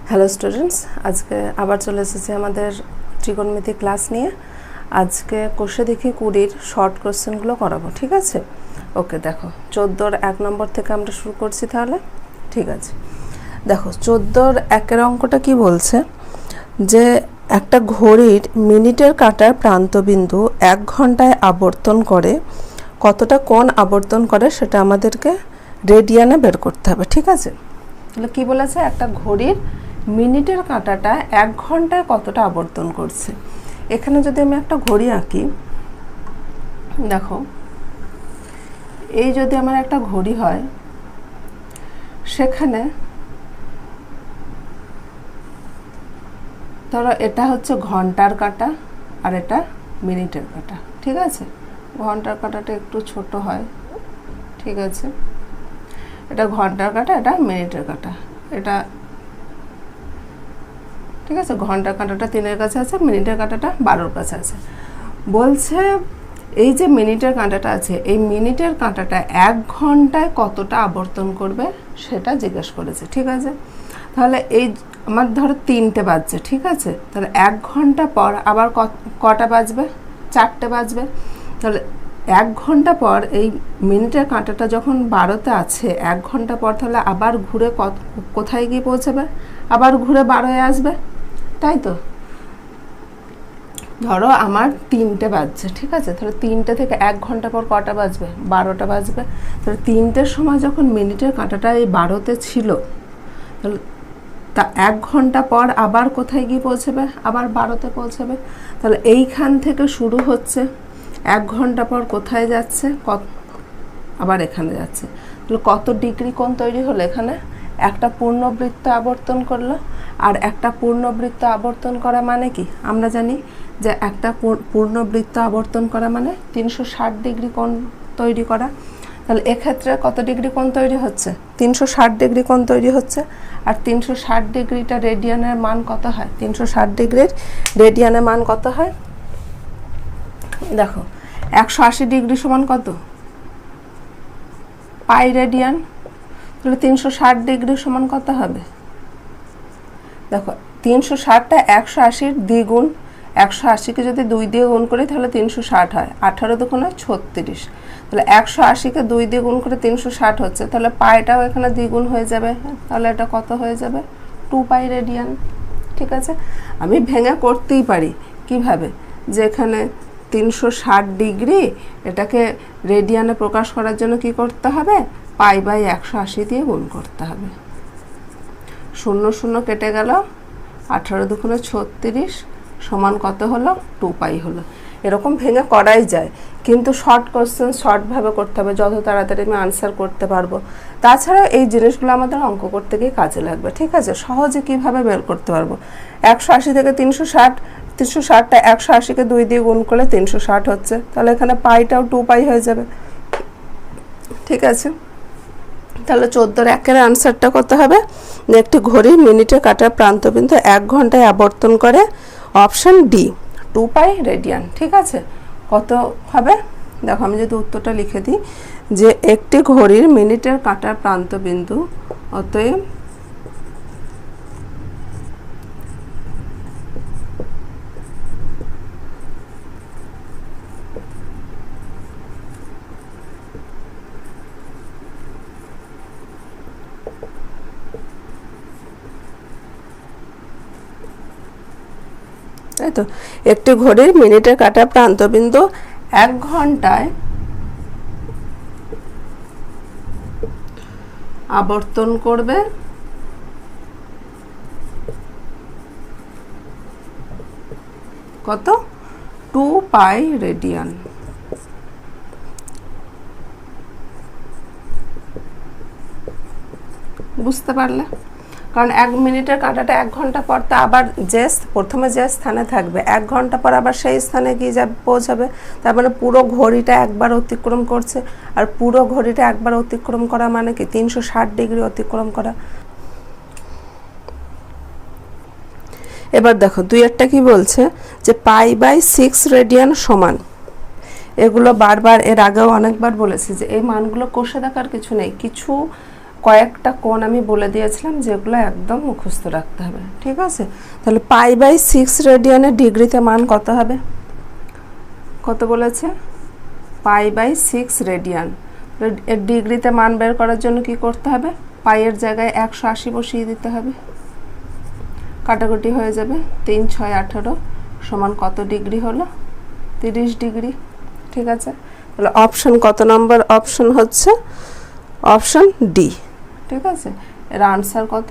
Hello students, আজকে আবার চলে এসেছি আমাদের ত্রিকোণমিতি ক্লাস নিয়ে। আজকে কোষে দেখি 20 শর্ট কোশ্চেনগুলো করাবো, ঠিক আছে? ওকে, দেখো 14 1 নম্বর থেকে আমরা শুরু করছি তাহলে। ঠিক আছে, দেখো 14 1 অঙ্কটা কি বলছে যে একটা ঘড়ির মিনিটের কাঁটার প্রান্তবিন্দু 1 ঘন্টায় আবর্তন করে, কতটা কোণ আবর্তন করে সেটা আমাদেরকে রেডিয়ানে বের করতে হবে, ঠিক আছে? তাহলে কি বলেছে, একটা ঘড়ির মিনিটের কাঁটাটা 1 ঘন্টায় কতটা আবর্তন করছে। এখানে যদি আমি একটা ঘড়ি আঁকি, দেখো এই যদি আমার একটা ঘড়ি হয়, সেখানে ধরো এটা হচ্ছে ঘন্টার কাঁটা আর এটা মিনিটের কাঁটা, ঠিক আছে? ঘন্টার কাঁটাটা একটু ছোট হয়, ঠিক আছে? এটা ঘন্টার কাঁটা, এটা মিনিটের কাঁটা, এটা ঠিক আছে। ঘন্টার কাঁটাটা 3-এর কাছে আছে, মিনিটের কাঁটাটা 12-র কাছে আছে। বলছে এই যে মিনিটের কাঁটাটা আছে, এই মিনিটের কাঁটাটা 1 ঘন্টায় কতটা আবর্তন করবে সেটা জিজ্ঞেস করেছে, ঠিক আছে? তাহলে এই আমার ধরো 3টে বাজছে, ঠিক আছে? তাহলে 1 ঘন্টা পর আবার কটা বাজবে? 4টে বাজবে। তাহলে 1 ঘন্টা পর এই মিনিটের কাঁটাটা যখন 12তে আছে, 1 ঘন্টা পর তাহলে আবার ঘুরে কোথায় গিয়ে পৌঁছাবে? আবার ঘুরে 12-এ আসবে, তাই তো? ধরো আমার 3টে বাজছে, ঠিক আছে? তাহলে 3টে থেকে 1 ঘন্টা পর কটা বাজবে? 12টা বাজবে। তাহলে 3টের সময় যখন মিনিটের কাঁটাটা এই 12তে ছিল, তাহলে তা 1 ঘন্টা পর আবার কোথায় গিয়ে পৌঁছাবে? আবার 12তে পৌঁছাবে। তাহলে এইখান থেকে শুরু হচ্ছে, 1 ঘন্টা পর কোথায় যাচ্ছে? আবার এখানে যাচ্ছে। তাহলে কত ডিগ্রি কোণ তৈরি হলো? এখানে একটা পূর্ণবৃত্ত আবর্তন করলো। আর একটা পূর্ণবৃত্ত আবর্তন করা মানে কি? আমরা জানি যে একটা পূর্ণবৃত্ত আবর্তন করা মানে 360 ডিগ্রি কোণ তৈরি করা। তাহলে এক্ষেত্রে কত ডিগ্রি কোণ তৈরি হচ্ছে? 360 ডিগ্রি কোণ তৈরি হচ্ছে। আর 360 ডিগ্রিটা রেডিয়ানের মান কত হয়? 360 ডিগ্রির রেডিয়ানের মান কত হয়? দেখো 180 ডিগ্রি সমান কত? পাই রেডিয়ান। তাহলে 360 ডিগ্রি সমান কত হবে? দেখো 360টা 180-র দ্বিগুণ। 180কে যদি 2 দিয়ে গুণ করি তাহলে 360 হয়। 18 দুগুণে 36। তাহলে 180কে 2 দিয়ে গুণ করে 360 হচ্ছে, তাহলে পাইটাও এখানে দ্বিগুণ হয়ে যাবে। তাহলে এটা কত হয়ে যাবে? 2 পাই রেডিয়ান, ঠিক আছে? আমি ভেঙে করতেই পারি। কিভাবে? যে এখানে 360 ডিগ্রি, এটাকে রেডিয়ানে প্রকাশ করার জন্য কি করতে হবে? পাই বাই 180 দিয়ে গুণ করতে হবে। 0 0 কেটে গেল, 18 দুগুণে 36 সমান কত হলো? 2 পাই হলো। এরকম ভেঙে করাই যায়, কিন্তু শর্ট কোশ্চেন শর্টভাবে করতে হবে, যত তাড়াতাড়ি আমি আনসার করতে পারবো। তাছাড়া এই জিনিসগুলো আমাদের অঙ্ক করতে গিয়ে কাজে লাগবে, ঠিক আছে? সহজে কিভাবে বের করতে পারবো? 180 থেকে 360, 360টা 180কে 2 দিয়ে গুণ করলে 360 হচ্ছে, তাহলে এখানে পাইটাও 2 পাই হয়ে যাবে, ঠিক আছে? তাহলে 14 1-এর আনসারটা কত হবে? যে একটি ঘড়ি মিনিটে কাটার প্রান্তবিন্দু 1 ঘন্টায় আবর্তন করে, অপশন ডি 2 পাই রেডিয়ান, ঠিক আছে? কত হবে? দেখো আমি যদি উত্তরটা লিখে দিই, যে একটি ঘড়ির মিনিটের কাটার প্রান্তবিন্দু, অতএব তাই তো, একটি ঘড়ির মিনিটের কাটার প্রান্তবিন্দু 1 ঘন্টায় আবর্তন করবে কত? 2 পাই রেডিয়ান। বুঝতে পারলে? কারণ 1 মিনিটের কাঁটাটা 1 ঘন্টা পর তা আবার প্রথমে যে স্থানে থাকবে, 1 ঘন্টা পর আবার সেই স্থানে গিয়ে পৌঁছাবে। তার মানে পুরো ঘড়িটা একবার অতিক্রম করছে। আর পুরো ঘড়িটা একবার অতিক্রম করা মানে কি? 360 ডিগ্রি অতিক্রম করা। এবার দেখো 2-এরটা কি বলছে, যে পাই বাই 6 রেডিয়ান সমান, এগুলো বারবার এর আগেও অনেকবার বলেছি যে এই মানগুলো কষে দেখার কিছু নেই, কিছু কয়েকটা কোণ আমি বলে দিয়েছিলাম যেগুলো একদম মুখস্থ রাখতে হবে, ঠিক আছে। তাহলে π/6 রেডিয়ানের ডিগ্রিতে মান কত হবে, কত বলেছে, π/6 রেডিয়ান। এর ডিগ্রিতে মান বের করার জন্য কি করতে হবে, পাইয়ের জায়গায় 180 বসিয়ে দিতে হবে, কাটাকুটি হয়ে যাবে, 3 6 18 সমান কত ডিগ্রি হলো, 30 ডিগ্রি, ঠিক আছে। তাহলে অপশন কত নম্বর, অপশন হচ্ছে অপশন ডি, ঠিক আছে। এর আনসার কত,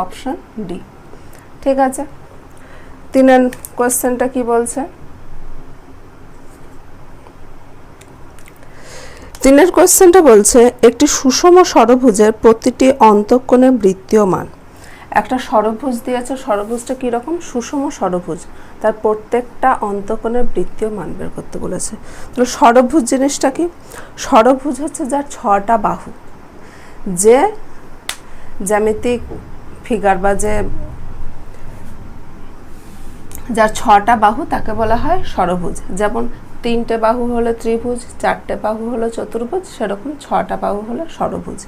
অপশন ডি, ঠিক আছে। 3 কোশ্চেনটা কি বলছে, 3 কোশ্চেনটা বলছে একটি সুষম ষড়ভুজের প্রতিটি অন্তঃকোণের বৃত্তীয় মান। একটা ষড়ভুজ দিয়েছে, ষড়ভুজটা কীরকম, সুষম ষড়ভুজ, তার প্রত্যেকটা অন্তঃকোণের বৃত্তীয় মান বের করতে বলেছে। তাহলে ষড়ভুজ জিনিসটা কি, ষড়ভুজ হচ্ছে যার 6টা বাহু, যে জ্যামিতিক ফিগার বা যে যার 6টা বাহু তাকে বলা হয় ষড়ভুজ। যেমন 3টে বাহু হলো ত্রিভুজ, 4টে বাহু হলো চতুর্ভুজ, সেরকম 6টা বাহু হলো ষড়ভুজ।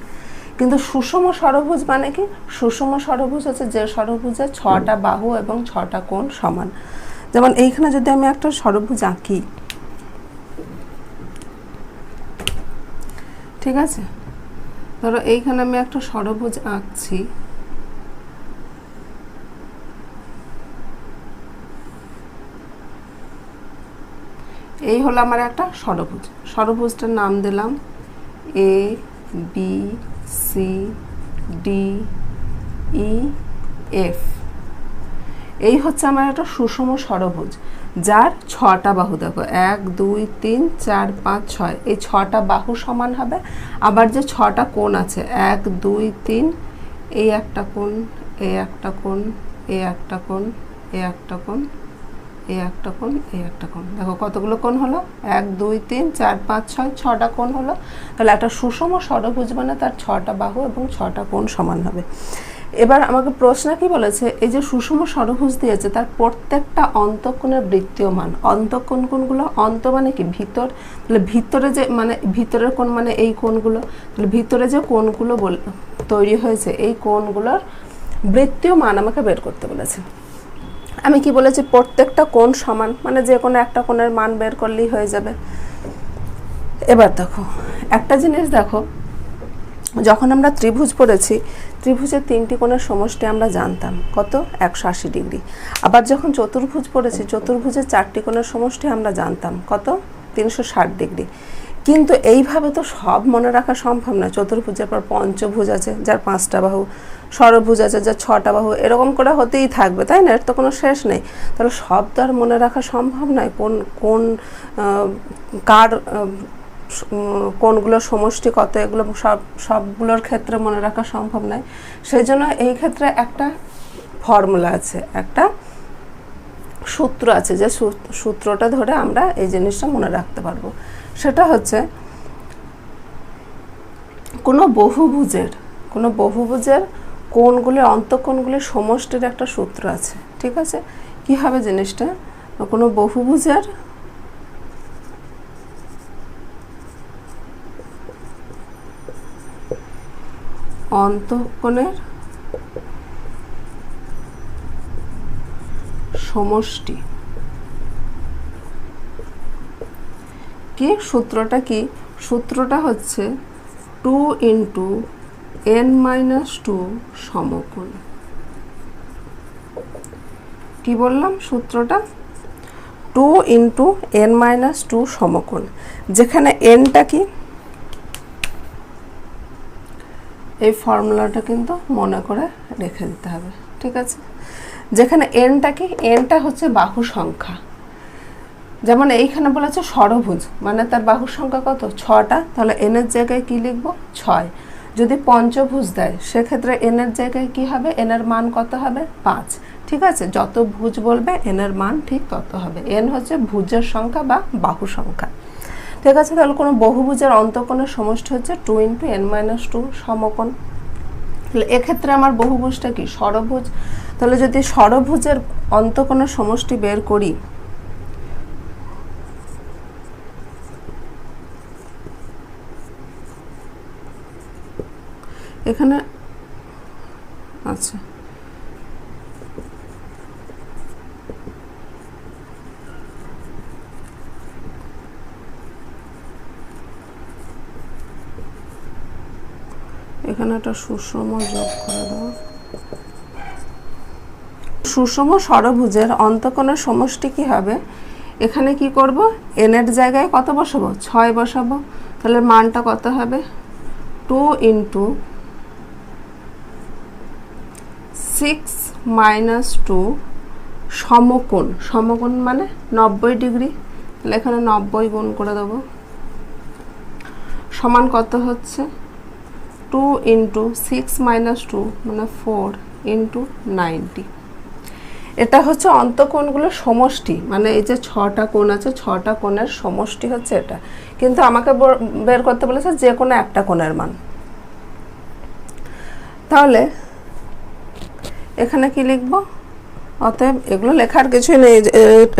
কিন্তু সুষম ষড়ভুজ মানে কি, সুষম ষড়ভুজ হচ্ছে যে ষড়ভুজের 6টা বাহু এবং 6টা কোণ সমান। যেমন এইখানে যদি আমি একটা ষড়ভুজ আঁকি, ঠিক আছে, ধরো এইখানে আমি একটা ষড়ভুজ আঁকছি, এই হলো আমার একটা ষড়ভুজ, ষড়ভুজটার নাম দিলাম A B C D E F. এই হচ্ছে আমার একটা সুষম ষড়ভুজ যার 6টা বাহু, দেখো 1 2 3 4 5 6, এই 6টা বাহু সমান হবে। আবার যে 6টা কোণ আছে 1 2 3, এই একটা কোণ, এই একটা কোণ, এই একটা কোণ, এই একটা কোণ, এই একটা কোণ, এই একটা কোণ, দেখো কতগুলো কোণ হলো, 1 2 3 4 5 6, 6টা কোণ হলো। তাহলে একটা সুষম ষড়ভুজ মানে তার 6টা বাহু এবং 6টা কোণ সমান হবে। এবার আমাকে প্রশ্ন কি বলেছে, এই যে সুষম ষড়ভুজ দিয়েছে তার প্রত্যেকটা অন্তঃকোণের বৃত্তীয় মান। অন্তঃকোণ কোণগুলো, অন্ত মানে কি ভিতর, তাহলে ভিতরে যে মানে ভিতরের কোণ মানে এই কোণগুলো, তাহলে ভিতরে যে কোণগুলো তৈরি হয়েছে এই কোণগুলোর বৃত্তীয় মান আমাকে বের করতে বলেছে। আমি কি বলেছি, প্রত্যেকটা কোণ সমান, মানে যে কোনো একটা কোণের মান বের করলেই হয়ে যাবে। এবার দেখো একটা জিনিস, দেখো যখন আমরা ত্রিভুজ পড়েছি, ত্রিভুজের 3টি কোণের সমষ্টি আমরা জানতাম কত, 180 ডিগ্রি। আবার যখন চতুর্ভুজ পড়েছি, চতুর্ভুজের 4টি কোণের সমষ্টি আমরা জানতাম কত, 360 ডিগ্রি। কিন্তু এইভাবে তো সব মনে রাখা সম্ভব না। চতুর্ভুজের পর পঞ্চভুজ আছে যার 5টা বাহু, ষড়ভুজ আছে যার 6টা বাহু, এরকম করে হতেই থাকবে, তাই না, এর তো কোনো শেষ নেই। তাহলে সব তো আর মনে রাখা সম্ভব নয়, কোন কার কোনগুলোর সমষ্টি কত, এগুলো সবগুলোর ক্ষেত্রে মনে রাখা সম্ভব নয়। সেই জন্য এই ক্ষেত্রে একটা ফর্মুলা আছে, একটা সূত্র আছে, যে সূত্রটা ধরে আমরা এই জিনিসটা মনে রাখতে পারবো। সেটা হচ্ছে কোনো বহুভুজের কোণগুলি, অন্তঃকোণগুলির সমষ্টির একটা সূত্র আছে, ঠিক আছে। কি হবে জিনিসটা, কোনো বহুভুজের অন্তঃকোণের সমষ্টি, কি সূত্রটা, কি সূত্রটা হচ্ছে 2 × n-2 সমকোণ। কি বললাম সূত্রটা, 2 × n-2 সমকোণ, যেখানে nটা কি, এই ফর্মুলাটা কিন্তু মনে করে রেখে দিতে হবে, ঠিক আছে। যেখানে nটা কি, nটা হচ্ছে বাহু সংখ্যা। যেমন এইখানে বলেছে ষড়ভুজ, মানে তার বাহুর সংখ্যা কত, 6টা, তাহলে n এর জায়গায় কি লিখবো, 6। যদি পঞ্চভুজ দেয় সেক্ষেত্রে n এর জায়গায় কি হবে, n এর মান কত হবে, 5, ঠিক আছে। যত ভুজ বলবে n এর মান ঠিক তত হবে। n হচ্ছে ভুজের সংখ্যা বা বাহু সংখ্যা, ঠিক আছে। তাহলে কোনো বহুভুজের অন্তঃকোণের সমষ্টি হচ্ছে 2 × n-2 সমকোণ। তাহলে এক্ষেত্রে আমার বহুভুজটা কি, ষড়ভুজ। তাহলে যদি ষড়ভুজের অন্তঃকোণের সমষ্টি বের করি, এখানে আচ্ছা এখানে একটা সুষম যোগ করে দাও। সুষম ষড়ভুজের অন্তঃকোণের সমষ্টি কি হবে? এখানে কি করব, n এর জায়গায় কত বসাবো? 6 বসাবো। তাহলে মানটা কত হবে? 2 × 6 - 2 সমকোণ। সমকোণ মানে 90 ডিগ্রি। তাহলে এখানে 90 গুণ করে দেব, সমান কত হচ্ছে? 2 × 6 - 2 মানে 4 × 90। এটা হচ্ছে অন্তঃকোণগুলোর সমষ্টি, মানে এই যে 6টা কোণ আছে 6টা কোণের সমষ্টি হচ্ছে এটা। কিন্তু আমাকে বের করতে বলেছে যে কোনো একটা কোণের মান। তাহলে এখানে কি লিখব? অতএব এগুলো লেখার কিছুই নেই,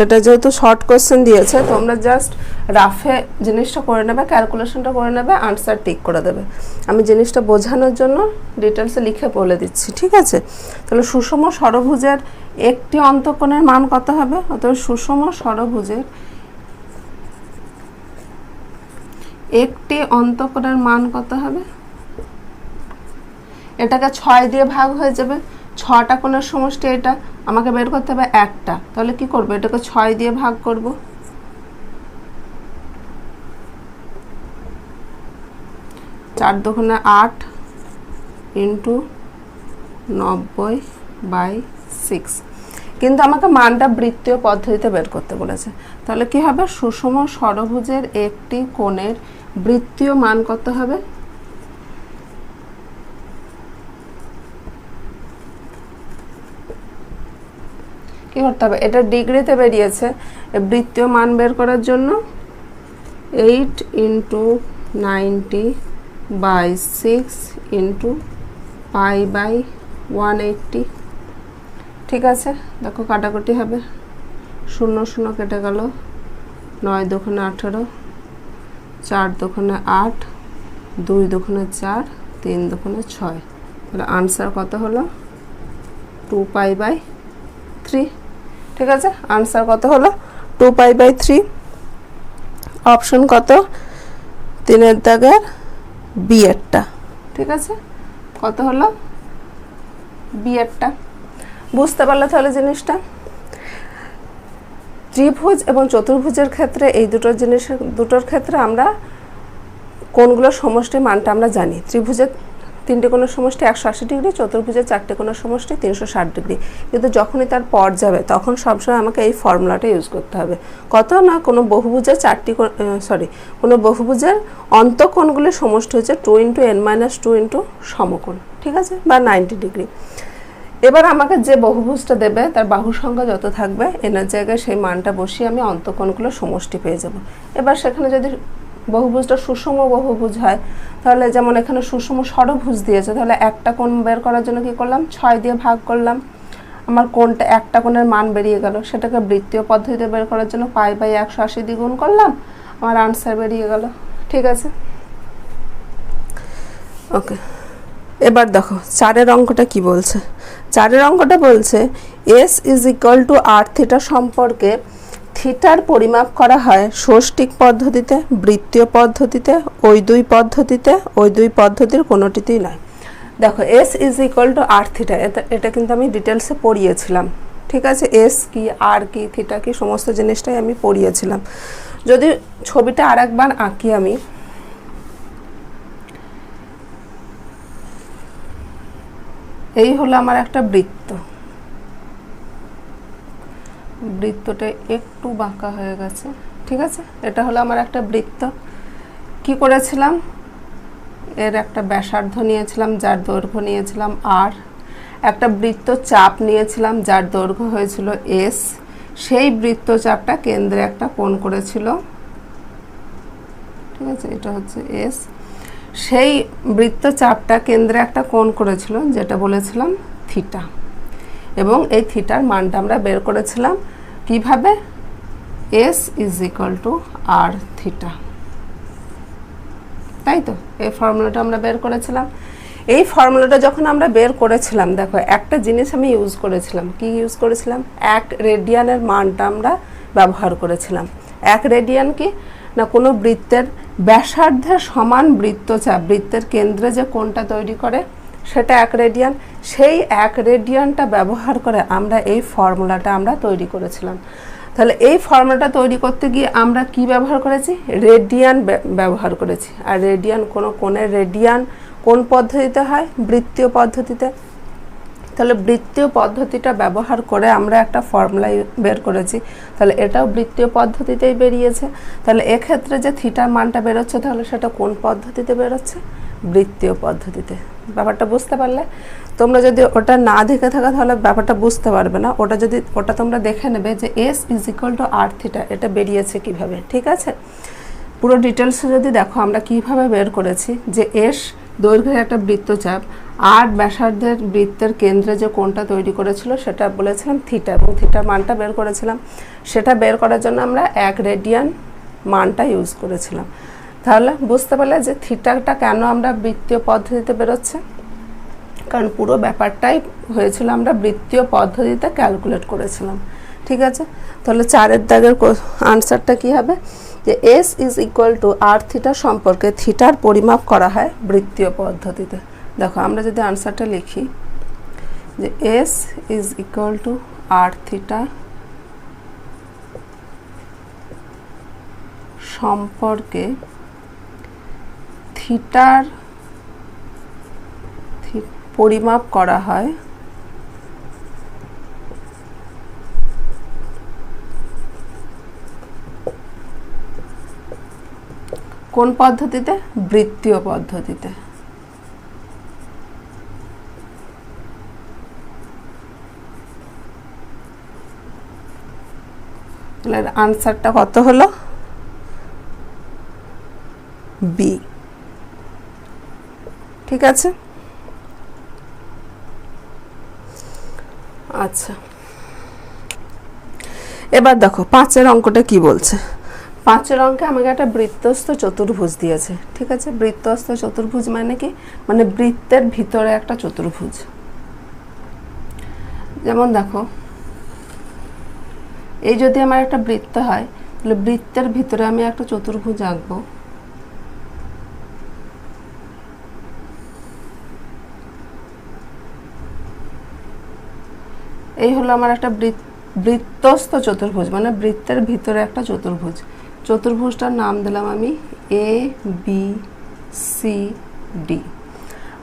এটা যেহেতু শর্ট কোশ্চেন দিয়েছে তোমরা জাস্ট রাফে জিনিসটা করে নেবে, ক্যালকুলেশনটা করে নেবে, আনসার টিক করে দেবে। আমি জিনিসটা বোঝানোর জন্য ডিটেলসে লিখে বলে দিচ্ছি, ঠিক আছে? তাহলে সুষম ষড়ভুজের একটি অন্তঃকোণের মান কত হবে? অতএব সুষম ষড়ভুজের একটি অন্তঃকোণের মান কত হবে? এটাকে 6 দিয়ে ভাগ হয়ে যাবে। 6টা কোণের সমষ্টি এটা, আমাকে বের করতে হবে একটা। তাহলে কি করব? এটাকে 6 দিয়ে ভাগ করব। 4 দুগুণে 8 × 90/6। কিন্তু আমাকে মানটা বৃত্তীয় পদ্ধতিতে বের করতে বলেছে। তাহলে কি হবে? সুষম ষড়ভুজের একটি কোণের বৃত্তীয় মান কত হবে? কি করতে হবে? এটা ডিগ্রিতে বেরিয়েছে, বৃত্তীয় মান বের করার জন্য 8 × 90/6 × π/180। ঠিক আছে, দেখো কাটাকুটি হবে, 0 0 কেটে গেল, 9 দুগুণে 18, 4 দুগুণে 8, 2 দুগুণে 4, 3 দুগুণে 6। তাহলে আনসার কত হলো? 2π/3। ঠিক আছে, আনসার কত হলো? 2π/3। অপশন কত? 3-এর দাগের বি এরটা। ঠিক আছে, কত হলো? বি এরটা। বুঝতে পারলে তাহলে জিনিসটা? ত্রিভুজ এবং চতুর্ভুজের ক্ষেত্রে এই দুটোর ক্ষেত্রে আমরা কোণগুলোর সমষ্টির মানটা আমরা জানি। ত্রিভুজের 3টে কোণের সমষ্টি 180 ডিগ্রি, চতুর্ভুজের 4টে কোণের সমষ্টি 360 ডিগ্রি। কিন্তু যখনই তার পর যাবে তখন সবসময় আমাকে এই ফর্মুলাটা ইউজ করতে হবে। কত না, কোনো বহুভুজের কোনো বহুভুজের অন্তঃকোণগুলির সমষ্টি হচ্ছে 2 × n - 2 × সমকোণ। ঠিক আছে, বা 90 ডিগ্রি। এবার আমাকে যে বহুভুজটা দেবে তার বাহু সংখ্যা যত থাকবে এনার জায়গায় সেই মানটা বসিয়ে আমি অন্তঃকোণগুলোর সমষ্টি পেয়ে যাব। এবার সেখানে যদি বহুভুজটা সুষম বহুভুজ হয়, তাহলে যেমন এখানে সুষম ষড়ভুজ দিয়েছে, তাহলে একটা কোণ বের করার জন্য কি করলাম? 6 দিয়ে ভাগ করলাম। আমার কোণটা একটা কোণের মান বেরিয়ে গেল, সেটাকে বৃত্তীয় পদ্ধতিতে বের করার জন্য π/180 দিয়ে গুণ করলাম, আমার আনসার বেরিয়ে গেল। ঠিক আছে, ওকে। এবার দেখো 4-এর অঙ্কটা কি বলছে। 4-এর অঙ্কটা বলছে S = r θ সম্পর্কে থিটার পরিমাপ করা হয় ষষ্ঠিক পদ্ধতিতে, বৃত্তীয় পদ্ধতিতে, ওই দুই পদ্ধতির কোনোটিতেই নয়। দেখো S = r θ, এটা কিন্তু আমি ডিটেলসে পড়িয়েছিলাম। ঠিক আছে, S কি, আর কি, থিটা কি, সমস্ত জিনিসটাই আমি পড়িয়েছিলাম। যদি ছবিটা আরেকবার আঁকি আমি, এই হলো আমার একটা বৃত্ত। বৃত্তটা একটু বাঁকা হয়ে গেছে। ঠিক আছে, এটা হলো আমার একটা বৃত্ত। কি করেছিলাম? এর একটা ব্যাসার্ধ নিয়েছিলাম যার দৈর্ঘ্য নিয়েছিলাম r, একটা বৃত্তচাপ নিয়েছিলাম যার দৈর্ঘ্য হয়েছিল s। সেই বৃত্তচাপটা কেন্দ্রে একটা কোণ করেছিল। ঠিক আছে, এটা হচ্ছে s। সেই বৃত্তচাপটা কেন্দ্রে একটা কোণ করেছিল যেটা বলেছিলাম থিটা, এবং এই থিটার মানটা আমরা বের করেছিলাম কিভাবে? S = r θ, তাই তো? এই ফর্মুলাটা আমরা বের করেছিলাম। এই ফর্মুলাটা যখন আমরা বের করেছিলাম, দেখো একটা জিনিস আমি ইউজ করেছিলাম, কি ইউজ করেছিলাম, 1 রেডিয়ানের মানটা আমরা ব্যবহার করেছিলাম। 1 রেডিয়ান কি না, কোনো বৃত্তের ব্যাসার্ধের সমান বৃত্তচাপ, বৃত্তের কেন্দ্রে যে কোণটা তৈরি করে সেটা 1 রেডিয়ান। সেই 1 রেডিয়ানটা ব্যবহার করে আমরা এই ফর্মুলাটা আমরা তৈরি করেছিলাম। তাহলে এই ফর্মুলাটা তৈরি করতে গিয়ে আমরা কি ব্যবহার করেছি, রেডিয়ান ব্যবহার করেছি। আর রেডিয়ান, কোনো কোণের রেডিয়ান কোন পদ্ধতিতে হয়, বৃত্তীয় পদ্ধতিতে। তাহলে বৃত্তীয় পদ্ধতিটা ব্যবহার করে আমরা একটা ফর্মুলা বের করেছি, তাহলে এটাও বৃত্তীয় পদ্ধতিতেই বেরিয়েছে। তাহলে এক্ষেত্রে যে থিটার মানটা বেরোচ্ছে, তাহলে সেটা কোন পদ্ধতিতে বেরোচ্ছে, বৃত্তীয় পদ্ধতিতে। ব্যাপারটা বুঝতে পারলে? তোমরা যদি ওটা না দেখে থাকা তাহলে ব্যাপারটা বুঝতে পারবে না। ওটা তোমরা দেখে নেবে যে S = r থিটা, এটা বেরিয়েছে কিভাবে, ঠিক আছে? পুরো ডিটেলসে যদি দেখো আমরা কিভাবে বের করেছি, যে S দৈর্ঘ্যের একটা বৃত্তচাপ, আর ব্যাসার্ধের বৃত্তের কেন্দ্রে যে কোণটা তৈরি করেছিল সেটা বলেছিলাম থিটা, এবং থিটার মানটা বের করেছিলাম। সেটা বের করার জন্য আমরা 1 রেডিয়ান মানটা ইউজ করেছিলাম। তাহলে বুঝতে পারলে যে থিটাটা কেন আমরা বৃত্তীয় পদ্ধতিতে বেরোচ্ছে, কারণ পুরো ব্যাপারটাই হয়েছিল আমরা বৃত্তীয় পদ্ধতিতে ক্যালকুলেট করেছিলাম, ঠিক আছে? তাহলে 4 দাগের আনসারটা কি হবে, যে S = r থিটা সম্পর্কে থিটার পরিমাপ করা হয় বৃত্তীয় পদ্ধতিতে। দেখো আমরা যদি আনসারটা লিখি, যে S = r থিটা সম্পর্কে থিটার পরিমাপ করা হয় কোন পদ্ধতিতে, বৃত্তীয় পদ্ধতিতে। তাহলে আনসারটা কত হলো, B, ঠিক আছে? আচ্ছা, এবার দেখো 5 অঙ্কটা কি বলছে। 5 অঙ্কে আমাকে একটা বৃত্তস্থ চতুর্ভুজ দিয়েছে, ঠিক আছে? বৃত্তস্থ চতুর্ভুজ মানে কি, মানে বৃত্তের ভিতরে একটা চতুর্ভুজ। যেমন দেখো, এই যদি আমার একটা বৃত্ত হয়, তাহলে বৃত্তের ভিতরে আমি একটা চতুর্ভুজ আঁকবো। এই হলো আমার একটা বৃত্তস্থ চতুর্ভুজ, মানে বৃত্তের ভিতরে একটা চতুর্ভুজ। চতুর্ভুজটার নাম দিলাম আমি ABCD।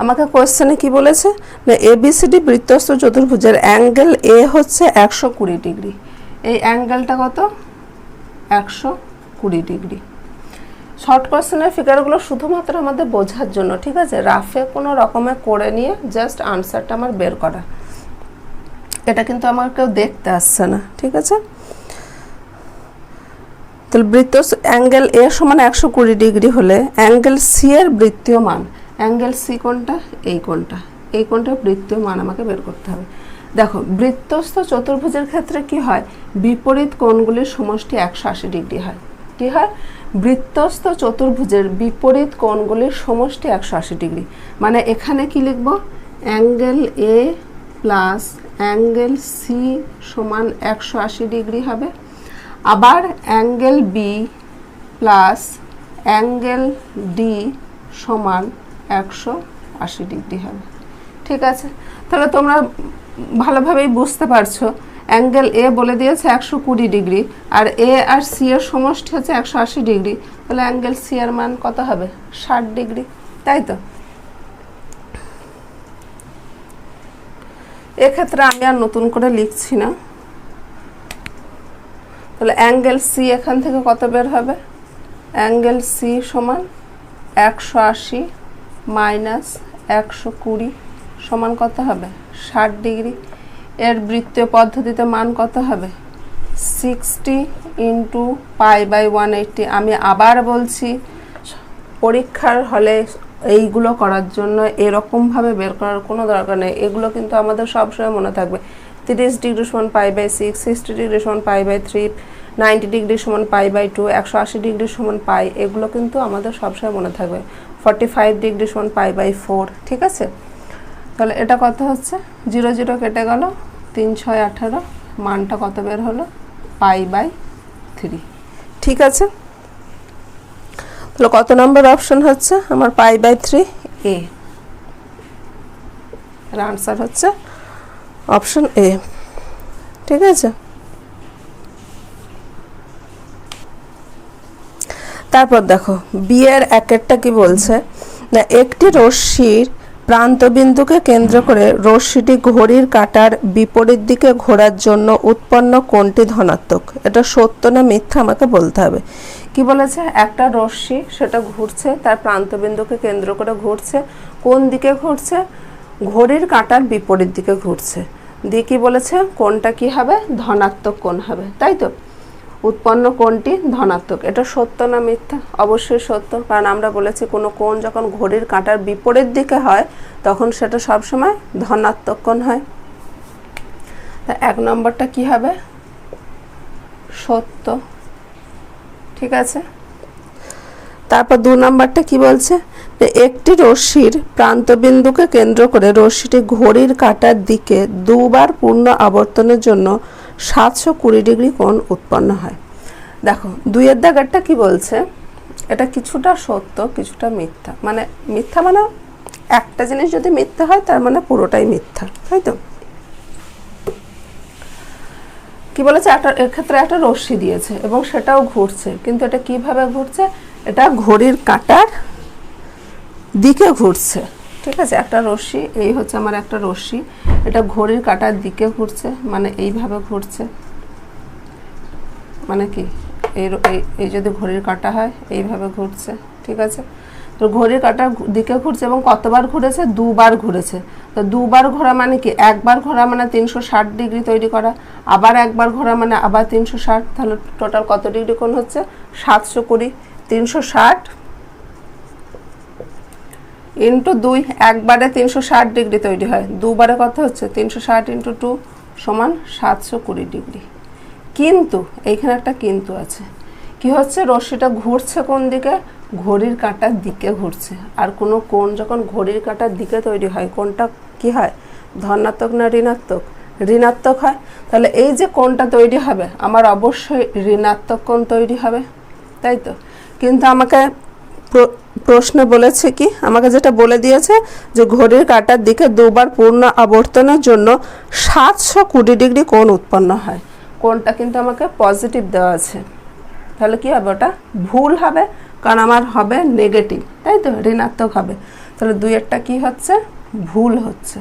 আমাকে কোয়েশ্চেনে কি বলেছে না, ABCD বৃত্তস্থ চতুর্ভুজের অ্যাঙ্গেল A হচ্ছে 120 ডিগ্রি। এই অ্যাঙ্গেলটা কত, 120 ডিগ্রি। শর্ট কোয়েশ্চেনের ফিগারগুলো শুধুমাত্র আমাদের বোঝার জন্য, ঠিক আছে? রাফে কোনো রকমে করে নিয়ে জাস্ট আনসারটা আমার বের করা, এটা কিন্তু আমার কেউ দেখতে আসছে না, ঠিক আছে? তাহলে বৃত্ত অ্যাঙ্গেল A = 120 ডিগ্রি হলে অ্যাঙ্গেল C এর বৃত্তীয় মান, অ্যাঙ্গেল C কোনটা, এই কোনটা, এই কোনটার বৃত্তীয় মান আমাকে বের করতে হবে। দেখো বৃত্তস্থ চতুর্ভুজের ক্ষেত্রে কি হয়, বিপরীত কোণগুলির সমষ্টি 180 ডিগ্রি হয়। কি হয়, বৃত্তস্থ চতুর্ভুজের বিপরীত কোণগুলির সমষ্টি 180 ডিগ্রি। মানে এখানে কি লিখব, angle A plus angle C সমান 180 ডিগ্রি হবে। আবার angle B plus angle D সমান 180 ডিগ্রি হবে, ঠিক আছে? তাহলে তোমরা ভালোভাবেই বুঝতে পারছো, অ্যাঙ্গেল A বলে দিয়েছে 120 ডিগ্রি, আর A আর C এর সমষ্টি হচ্ছে 180 ডিগ্রি। তাহলে অ্যাঙ্গেল C এর মান কত হবে, 60 ডিগ্রি, তাই তো? এক্ষেত্রে আমি আর নতুন করে লিখছি না। তাহলে অ্যাঙ্গেল C এখান থেকে কত বের হবে, অ্যাঙ্গেল C সমান 180 মাইনাস 120 সমান কত হবে, 60 ডিগ্রি। এর বৃত্তীয় পদ্ধতিতে মান কত হবে, 60 × π/180। আমি আবার বলছি, পরীক্ষার হলে এইগুলো করার জন্য এরকমভাবে বের করার কোনো দরকার নেই। এগুলো কিন্তু আমাদের সবসময় মনে থাকবে। 30 ডিগ্রি সমান π/6, 60 ডিগ্রি সমান π/3, 90 ডিগ্রি সমান π/2, 180 ডিগ্রি সমান π। এগুলো কিন্তু আমাদের সবসময় মনে থাকবে। 45 ডিগ্রি সমান π/4। ঠিক আছে, তাহলে এটা কত হচ্ছে, 0 0 কেটে গেল, 3 6 18, মানটা কত বের হলো, π/3। ঠিক আছে, তাহলে কত নম্বর অপশন হচ্ছে আমার π/3 এ, এর আনসার হচ্ছে অপশন এ। ঠিক আছে, তারপর দেখো বি এর একেরটা কি বলছে, না একটি রশ্মির প্রান্তবিন্দুকে কেন্দ্র করে রশ্মিটি ঘড়ির কাঁটার বিপরীত দিকে ঘোরার জন্য উৎপন্ন কোণটি ধনাত্মক। এটা সত্য না মিথ্যা আমাকে বলতে হবে। কি বলেছে, একটা রশ্মি সেটা ঘুরছে, তার প্রান্তবিন্দুকে কেন্দ্র করে ঘুরছে, কোন দিকে ঘুরছে, ঘড়ির কাঁটার বিপরীত দিকে ঘুরছে, দিয়ে কি বলেছে কোণটা কি হবে, ধনাত্মক কোণ হবে, তাই তো, উৎপন্ন কোণটি ধনাত্মক। এটা সত্য না মিথ্যা, অবশ্যই সত্য, কারণ আমরা বলেছি কোনো কোণ যখন ঘড়ির কাঁটার বিপরীত দিকে হয় তখন সেটা সবসময় ধনাত্মক কোণ হয়। তা 1 নম্বরটা কি হবে, সত্য। ঠিক আছে, তারপর 2 নম্বরটা কি বলছে, একটি রশ্মির প্রান্তবিন্দুকে কেন্দ্র করে রশ্মিটি ঘড়ির কাঁটার দিকে দুবার পূর্ণ আবর্তনের জন্য 720 ডিগ্রি কোণ উৎপন্ন হয়। দেখো 2 এর দাগেরটা কি বলছে, এটা কিছুটা সত্য কিছুটা মিথ্যা, মানে মিথ্যা মানে একটা জিনিস যদি মিথ্যা হয় তার মানে পুরোটাই মিথ্যা, তাই তো। কি বলেছে, এর ক্ষেত্রে একটা রশ্মি দিয়েছে এবং সেটাও ঘুরছে, কিন্তু এটা কিভাবে ঘুরছে, এটা ঘড়ির কাঁটার দিকে ঘুরছে। ঠিক আছে, একটা রশ্মি, এই হচ্ছে আমার একটা রশ্মি, এটা ঘড়ির কাঁটার দিকে ঘুরছে, মানে এইভাবে ঘুরছে, মানে কি এই যদি ঘড়ির কাঁটা হয় এইভাবে ঘুরছে। ঠিক আছে, তো ঘড়ির কাঁটার দিকে ঘুরছে এবং কতবার ঘুরেছে, 2 বার ঘুরেছে। তো 2 বার ঘোরা মানে কি, একবার ঘোরা মানে 360 ডিগ্রি তৈরি করা, আবার একবার ঘোরা মানে আবার 360, তাহলে টোটাল কত ডিগ্রি কোণ হচ্ছে, 720। 360 ইন্টু 2, একবারে 360 ডিগ্রি তৈরি হয়, 2 বারে কত হচ্ছে, 360 ইন্টু 2 সমান 720 ডিগ্রি। কিন্তু এইখানে একটা কিন্তু আছে, কি হচ্ছে, রশ্মিটা ঘুরছে কোন দিকে, ঘড়ির কাঁটার দিকে ঘুরছে, আর কোনো কোণ যখন ঘড়ির কাঁটার দিকে তৈরি হয় কোণটা কি হয়, ধনাত্মক না ঋণাত্মক, ঋণাত্মক হয়। তাহলে এই যে কোণটা তৈরি হবে আমার অবশ্যই ঋণাত্মক কোণ তৈরি হবে, তাই তো। কিন্তু আমাকে প্রশ্নে বলেছে কি, আমাকে যেটা বলে দিয়েছে যে ঘড়ির কাঁটার দিকে 2 বার পূর্ণ আবর্তনের জন্য 720 ডিগ্রি কোণ উৎপন্ন হয়, কোণটা কিন্তু আমাকে পজিটিভ দেওয়া আছে, তাহলে কি হবে, ওটা ভুল হবে, কারণ আমার হবে নেগেটিভ, তাই তো, ঋণাত্মক হবে। তাহলে 2 এরটা কি হচ্ছে, ভুল হচ্ছে।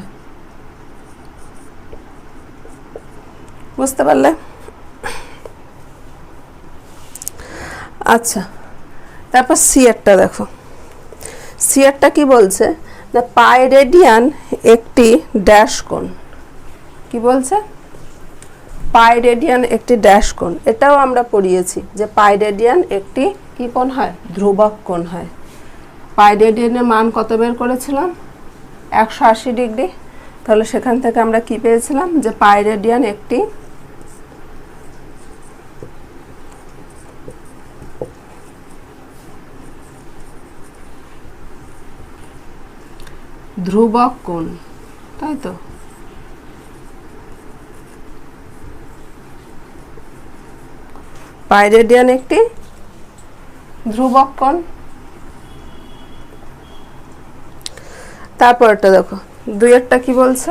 বুঝতে পারলে? আচ্ছা, তারপর সি এরটা দেখো, সি এরটা কি বলছে, না পাইরেডিয়ান একটি ড্যাশ কোণ। কি বলছে, পাইরেডিয়ান একটি ড্যাশ কোণ, এটাও আমরা পড়িয়েছি যে পাইরেডিয়ান একটি কি কোণ হয়, ধ্রুবক কোণ হয়। পাইরেডিয়ানের মান কত বের করেছিলাম, 180 ডিগ্রি। তাহলে সেখান থেকে আমরা কি পেয়েছিলাম, যে পাইরেডিয়ান একটি ধ্রুবক কোণ, তাই তো। পাইরেডিয়ান একটি ধ্রুবক কোণ। তারপরটা দেখো 2 এরটা কি বলছে,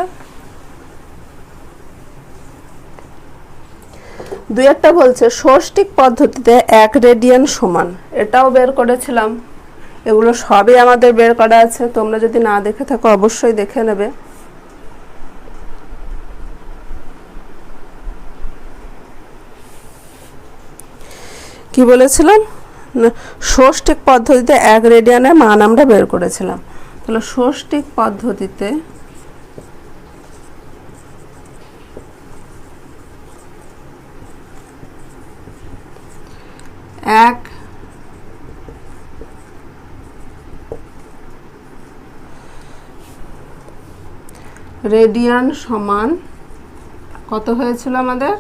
2 এরটা বলছে ষষ্ঠিক পদ্ধতিতে 1 রেডিয়ান সমান, এটাও বের করেছিলাম, এগুলো সবই আমাদের বের করা আছে, তোমরা যদি না দেখে থাকো অবশ্যই দেখে নেবে। কি বলেছিলাম, ষষ্ঠিক পদ্ধতিতে 1 রেডিয়ানের মান আমরা বের করেছিলাম। তাহলে ষষ্ঠিক পদ্ধতিতে এক রেডিয়ান সমান কত হয়েছিল আমাদের,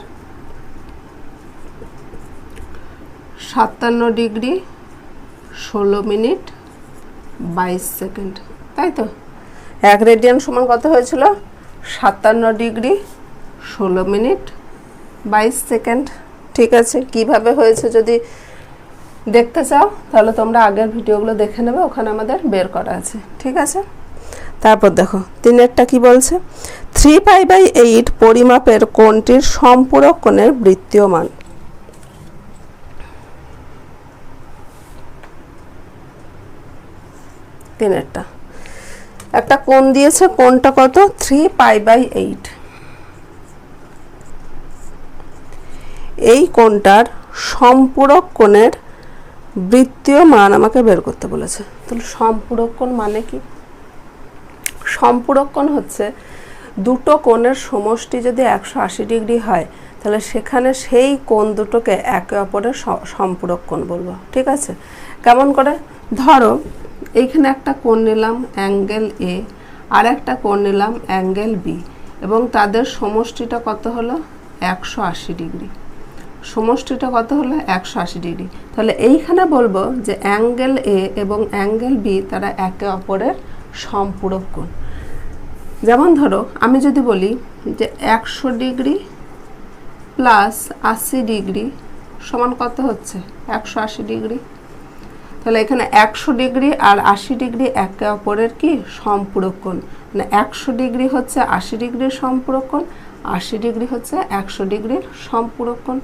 57 ডিগ্রি 16 মিনিট 22 সেকেন্ড, তাই তো 1 রেডিয়ান সমান কত হয়েছিল 57 ডিগ্রি 16 মিনিট 22 সেকেন্ড। ঠিক আছে, কিভাবে হয়েছে যদি দেখতে চাও তাহলে তোমরা আগের ভিডিওগুলো দেখে নেবে, ওখানে আমাদের বের করা আছে। ঠিক আছে, তারপর দেখো 3এরটা কি বলছে, 3π/8 পরিমাপের কোণটির সম্পূরক কোণের বৃত্তীয় মান। তিনেরটা একটা কোণ দিয়েছে, কোণটা কত 3π/8। এই কোণটার সম্পূরক কোণের বৃত্তীয় মান আমাকে বের করতে বলেছে। তাহলে সম্পূরক কোণ মানে কি? সম্পূরক কোণ হচ্ছে দুটো কোণের সমষ্টি যদি 180 ডিগ্রি হয় তাহলে সেখানে সেই কোণ দুটোকে একে অপরের সম্পূরক কোণ বলবো। ঠিক আছে, কেমন করে? ধরো এইখানে একটা কোণ নিলাম অ্যাঙ্গেল এ, আর একটা কোণ নিলাম অ্যাঙ্গেল বি, এবং তাদের সমষ্টিটা কত হলো 180 ডিগ্রি। সমষ্টিটা কত হলো 180 ডিগ্রি। তাহলে এইখানে বলবো যে অ্যাঙ্গেল এ এবং অ্যাঙ্গেল বি তারা একে অপরের সম্পূরক কোণ। যেমন ধরো আমি যদি বলি যে 100 ডিগ্রি প্লাস 80 ডিগ্রি সমান কত হচ্ছে 180 ডিগ্রি। তাহলে এখানে 100 ডিগ্রি আর 80 ডিগ্রি একে অপরের কি সম্পূরক কোণ, মানে 100 ডিগ্রি হচ্ছে 80 ডিগ্রির সম্পূরক কোণ, 80 ডিগ্রি হচ্ছে 100 ডিগ্রির সম্পূরক কোণ।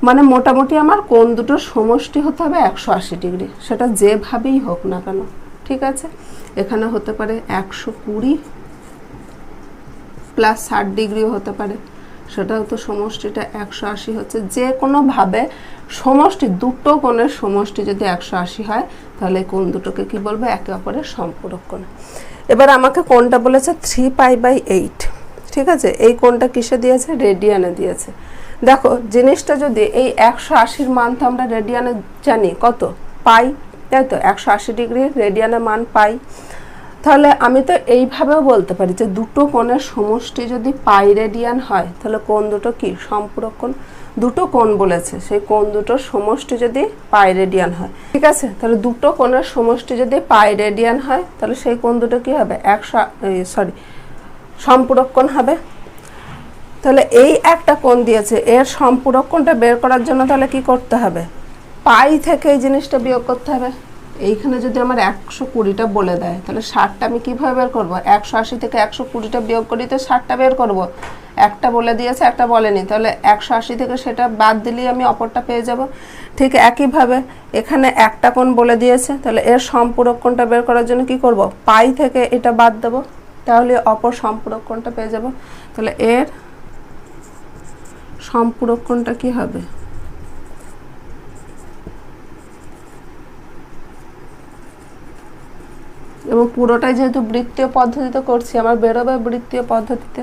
মানে মোটামুটি আমার কোণ দুটোর সমষ্টি হতে হবে 180 ডিগ্রি, সেটা যেভাবেই হোক না কেন। ঠিক আছে, এখানে হতে পারে 120 প্লাস 60 ডিগ্রিও হতে পারে, সেটাও তো সমষ্টিটা 180 হচ্ছে। যে কোনোভাবে সমষ্টি দুটো কোণের সমষ্টি যদি 180 হয় তাহলে কোণ দুটোকে কি বলবো একে অপরের সম্পূরক কোণ। এবার আমাকে কোণটা বলেছে 3π/8। ঠিক আছে, এই কোণটা কিসে দিয়েছে? রেডিয়ানে দিয়েছে। দেখো জিনিসটা যদি এই 180-র মান তো আমরা রেডিয়ানে জানি কত পাই, তাই তো 180 ডিগ্রি রেডিয়ানের মান পাই। তাহলে আমি তো এইভাবেও বলতে পারি যে দুটো কোণের সমষ্টি যদি পাই রেডিয়ান হয় তাহলে কোণ দুটো কি সম্পূরক কোণ। দুটো কোণ বলেছে, সেই কোণ দুটোর সমষ্টি যদি পাই রেডিয়ান হয়। ঠিক আছে, তাহলে দুটো কোণের সমষ্টি যদি পাই রেডিয়ান হয় তাহলে সেই কোণ দুটো কি হবে সম্পূরক কোণ হবে। তাহলে এই একটা কোণ দিয়েছে, এর সম্পূরক কোণটা বের করার জন্য তাহলে কি করতে হবে? পাই থেকে এই জিনিসটা বিয়োগ করতে হবে। এইখানে যদি আমার 120টা বলে দেয় তাহলে 60টা আমি কিভাবে বের করব? 180 থেকে 120টা বিয়োগ করি তো 60টা বের করব। একটা বলে দিয়েছে, একটা বলেনি, তাহলে 180 থেকে সেটা বাদ দিলেই আমি অপরটা পেয়ে যাব। ঠিক একইভাবে এখানে একটা কোণ বলে দিয়েছে, তাহলে এর সম্পূরক কোণটা বের করার জন্য কি করব? পাই থেকে এটা বাদ দেব, তাহলে অপর সম্পূরক কোণটা পেয়ে যাব। তাহলে এর সম্পূরক কোণটা কি হবে? এবং পুরোটাই যেহেতু বৃত্তীয় পদ্ধতিতে করছি আমার বেরোবে বৃত্তীয় পদ্ধতিতে,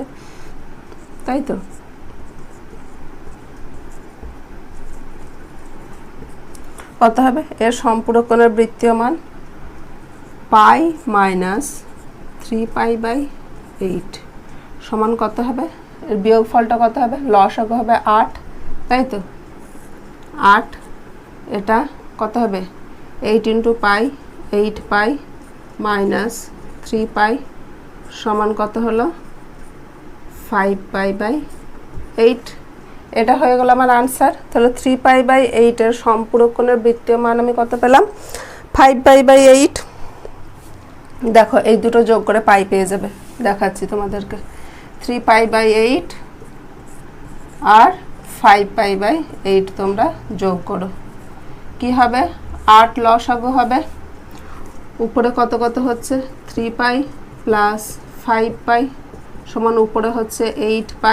তাই তো। কত হবে? এর সম্পূরক কোণের বৃত্তীয় মান পাই মাইনাস 3π/8 সমান কত হবে? এর বিয়োগফলটা কত হবে? লসাগু হবে 8, তাই তো 8। এটা কত হবে? 8 × পাই 8π মাইনাস 3π সমান কত হলো 5π/8। এটা হয়ে গেল আমার আনসার। তাহলে 3π/8 এর সম্পূরক কোণের বৃত্তীয় মান আমি কত পেলাম? 5π/8। দেখো এই দুটো যোগ করে পাই পেয়ে যাবে, দেখাচ্ছি তোমাদেরকে। 3π/8 আর 5π/8 তোমরা যোগ করো, কি হবে? 8 লসাগু হবে। উপরে কত কত হচ্ছে? 3π প্লাস 5π সমান উপরে হচ্ছে 8π,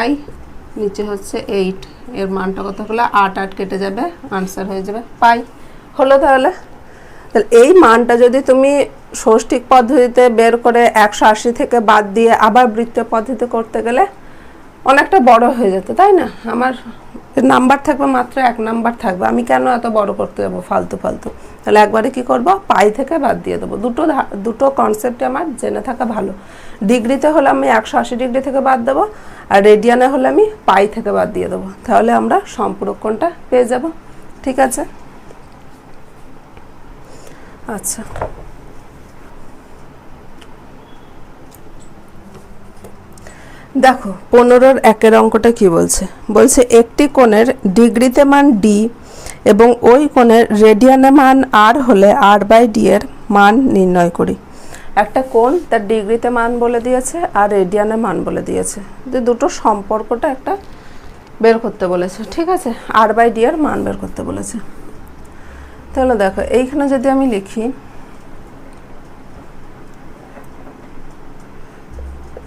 নিচে হচ্ছে 8। এর মানটা কত হলো? 8 8 কেটে যাবে, আনসার হয়ে যাবে পাই। হলো তাহলে এই মানটা যদি তুমি ষষ্ঠিক পদ্ধতিতে বের করে 180 থেকে বাদ দিয়ে আবার বৃত্তীয় পদ্ধতিতে করতে গেলে অনেকটা বড় হয়ে যেত, তাই না? আমার নাম্বার থাকবে মাত্র 1 নাম্বার থাকবে, আমি কেন এত বড় করতে যাবো ফালতু ফালতু। তাহলে একবারে কি করব? পাই থেকে বাদ দিয়ে দেবো। দুটো কনসেপ্টে আমার জেনে থাকা ভালো। ডিগ্রিতে হলে আমি 180 ডিগ্রি থেকে বাদ দেবো, আর রেডিয়ানে হলে আমি পাই থেকে বাদ দিয়ে দেবো, তাহলে আমরা সম্পূরক কোণটা পেয়ে যাব। ঠিক আছে, আচ্ছা। দেখো 15-র 1-এর অঙ্কটা কি বলছে, বলছে একটি কোণের ডিগ্রিতে মান ডি এবং ওই কোণের রেডিয়ানে মান আর হলে r/d এর মান নির্ণয় করি। একটা কোণ তার ডিগ্রিতে মান বলে দিয়েছে আর রেডিয়ানে মান বলে দিয়েছে, যে দুটো সম্পর্কটা একটা বের করতে বলেছে, ঠিক আছে, r/d এর মান বের করতে বলেছে। তাহলে দেখো এইখানে যদি আমি লিখি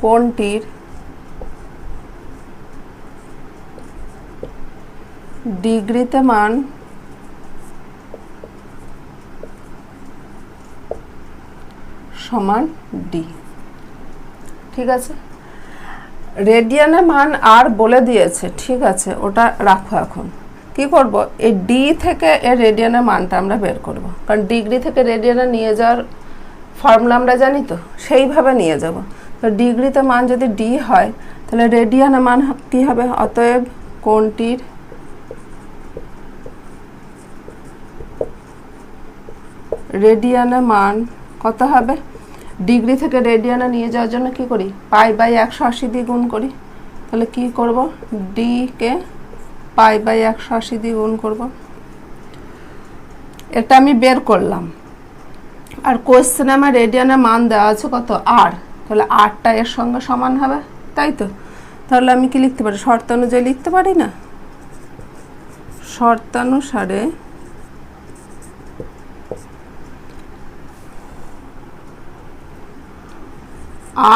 কোণটির ডিগ্রিতে মান সমান ডি, ঠিক আছে। রেডিয়ানে মান আর বলে দিয়েছে, ঠিক আছে, ওটা রাখো। এখন কি করব, এই ডি থেকে এর রেডিয়ানের মানটা আমরা বের করব, কারণ ডিগ্রি থেকে রেডিয়ানে নিয়ে যাওয়ার ফর্মুলা আমরা জানি, তো সেইভাবে নিয়ে যাব। তো ডিগ্রিতে মান যদি ডি হয় তাহলে রেডিয়ানের মান কি হবে, অতএব কোণটির রেডিয়ানে মান কত হবে, ডিগ্রি থেকে রেডিয়ানে নিয়ে যাওয়ার জন্য কি করি, π/180 দিয়ে গুণ করি। তাহলে কি করব, ডি কে π/180 দিয়ে গুণ করব। এটা আমি বের করলাম, আর কোশ্চেনে আমার রেডিয়ানের মান দেওয়া আছে কত, আর, তাহলে আরটা এর সঙ্গে সমান হবে, তাই তো। তাহলে আমি কি লিখতে পারি, শর্তানুযায়ী লিখতে পারি না, শর্তানুসারে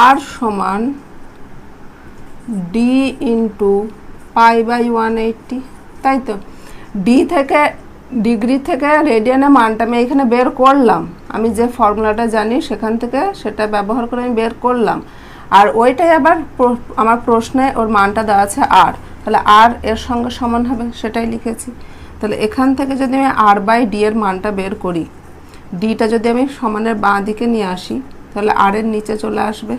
আর সমান ডি ইন্টু π/180, তাই তো। ডি থেকে ডিগ্রি থেকে রেডিয়ানের মানটা আমি এখানে বের করলাম, আমি যে ফর্মুলাটা জানি সেখান থেকে সেটা ব্যবহার করে আমি বের করলাম, আর ওইটাই আবার আমার প্রশ্নে ওর মানটা দেওয়া আছে আর, তাহলে আর এর সঙ্গে সমান হবে, সেটাই লিখেছি। তাহলে এখান থেকে যদি আমি r/d এর মানটা বের করি, ডিটা যদি আমি সমানের বাঁ দিকে নিয়ে আসি তাহলে আর এর নিচে চলে আসবে,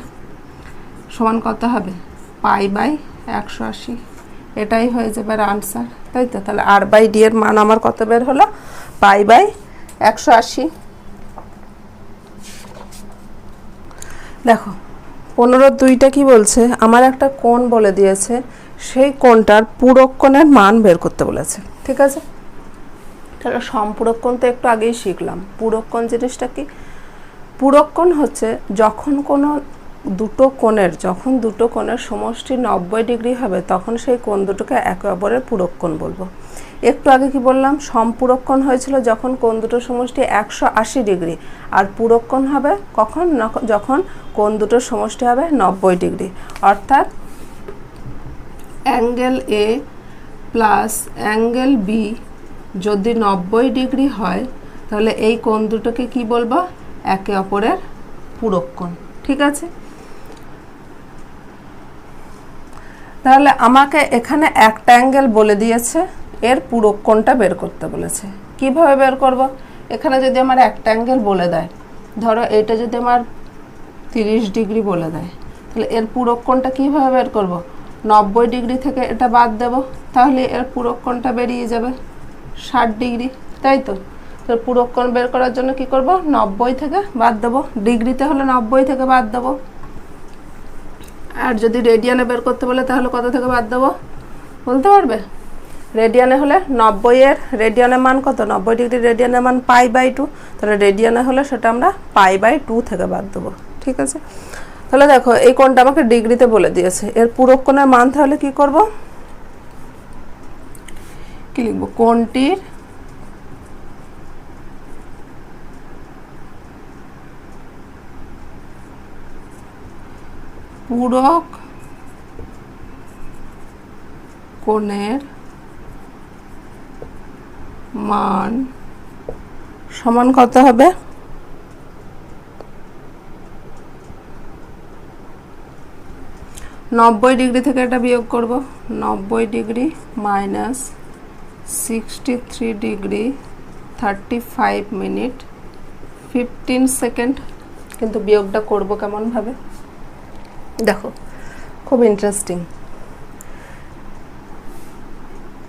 সমান কত হবে, π/180, এটাই হয়ে যাবে আনসার, তাই তো। তাহলে r/d এর মান আমার কত বের হলো, π/180। দেখো 15-2টা কি বলছে, আমার একটা কোণ বলে দিয়েছে, সেই কোণটার পূরক কোণের মান বের করতে বলেছে, ঠিক আছে। তাহলে সম্পূরক কোণ তো একটু আগেই শিখলাম। পূরক কোণ জিনিসটা কি, পূরক কোণ হচ্ছে যখন দুটো কোণের সমষ্টি 90 ডিগ্রি হবে তখন সেই কোণ দুটোকে একে অপরের পূরক কোণ বলবো। একটু আগে কি বললাম, সম্পূরক কোণ হয়েছিল যখন কোণ দুটোর সমষ্টি 180 ডিগ্রি, আর পূরক কোণ হবে কখন, যখন কোণ দুটোর সমষ্টি হবে 90 ডিগ্রি, অর্থাৎ angle A plus angle B যদি 90 ডিগ্রি হয় তাহলে এই কোণ দুটোকে কি বলবো, একে অপরের পূরক কোণ, ঠিক আছে। তাহলে আমাকে এখানে একটা অ্যাঙ্গেল বলে দিয়েছে, এর পূরক কোণটা বের করতে বলেছে। কিভাবে বের করব, এখানে যদি আমার একটা অ্যাঙ্গেল বলে দেয়, ধরো এটা যদি আমার 30 ডিগ্রি বলে দেয়, তাহলে এর পূরক কোণটা কীভাবে বের করব, 90 ডিগ্রি থেকে এটা বাদ দেব, তাহলে এর পূরক কোণটা বেরিয়ে যাবে 60 ডিগ্রি, তাই তো। তো পূরক কোণ বের করার জন্য কি করব, 90 থেকে বাদ দেবো, ডিগ্রিতে হলে 90 থেকে বাদ দেবো, আর যদি রেডিয়ানে বের করতে বলে তাহলে কত থেকে বাদ দেবো বলতে পারবে, রেডিয়ানে হলে 90-এর রেডিয়ানের মান কত, 90 ডিগ্রি রেডিয়ানের মান π/2, তাহলে রেডিয়ানে হলে সেটা আমরা π/2 থেকে বাদ দেবো, ঠিক আছে। তাহলে দেখো এই কোণটা আমাকে ডিগ্রিতে বলে দিয়েছে, এর পূরক কোণের মান তাহলে কি করব, কি লিখব, কোণটির পূরক কোণের মান সমান কত হবে, 90 ডিগ্রি থেকে এটা বিয়োগ করব, 90 degree minus 63 degree 35 minute 15 second. কিন্তু বিয়োগটা করব কেমনভাবে, দেখো খুব ইন্টারেস্টিং।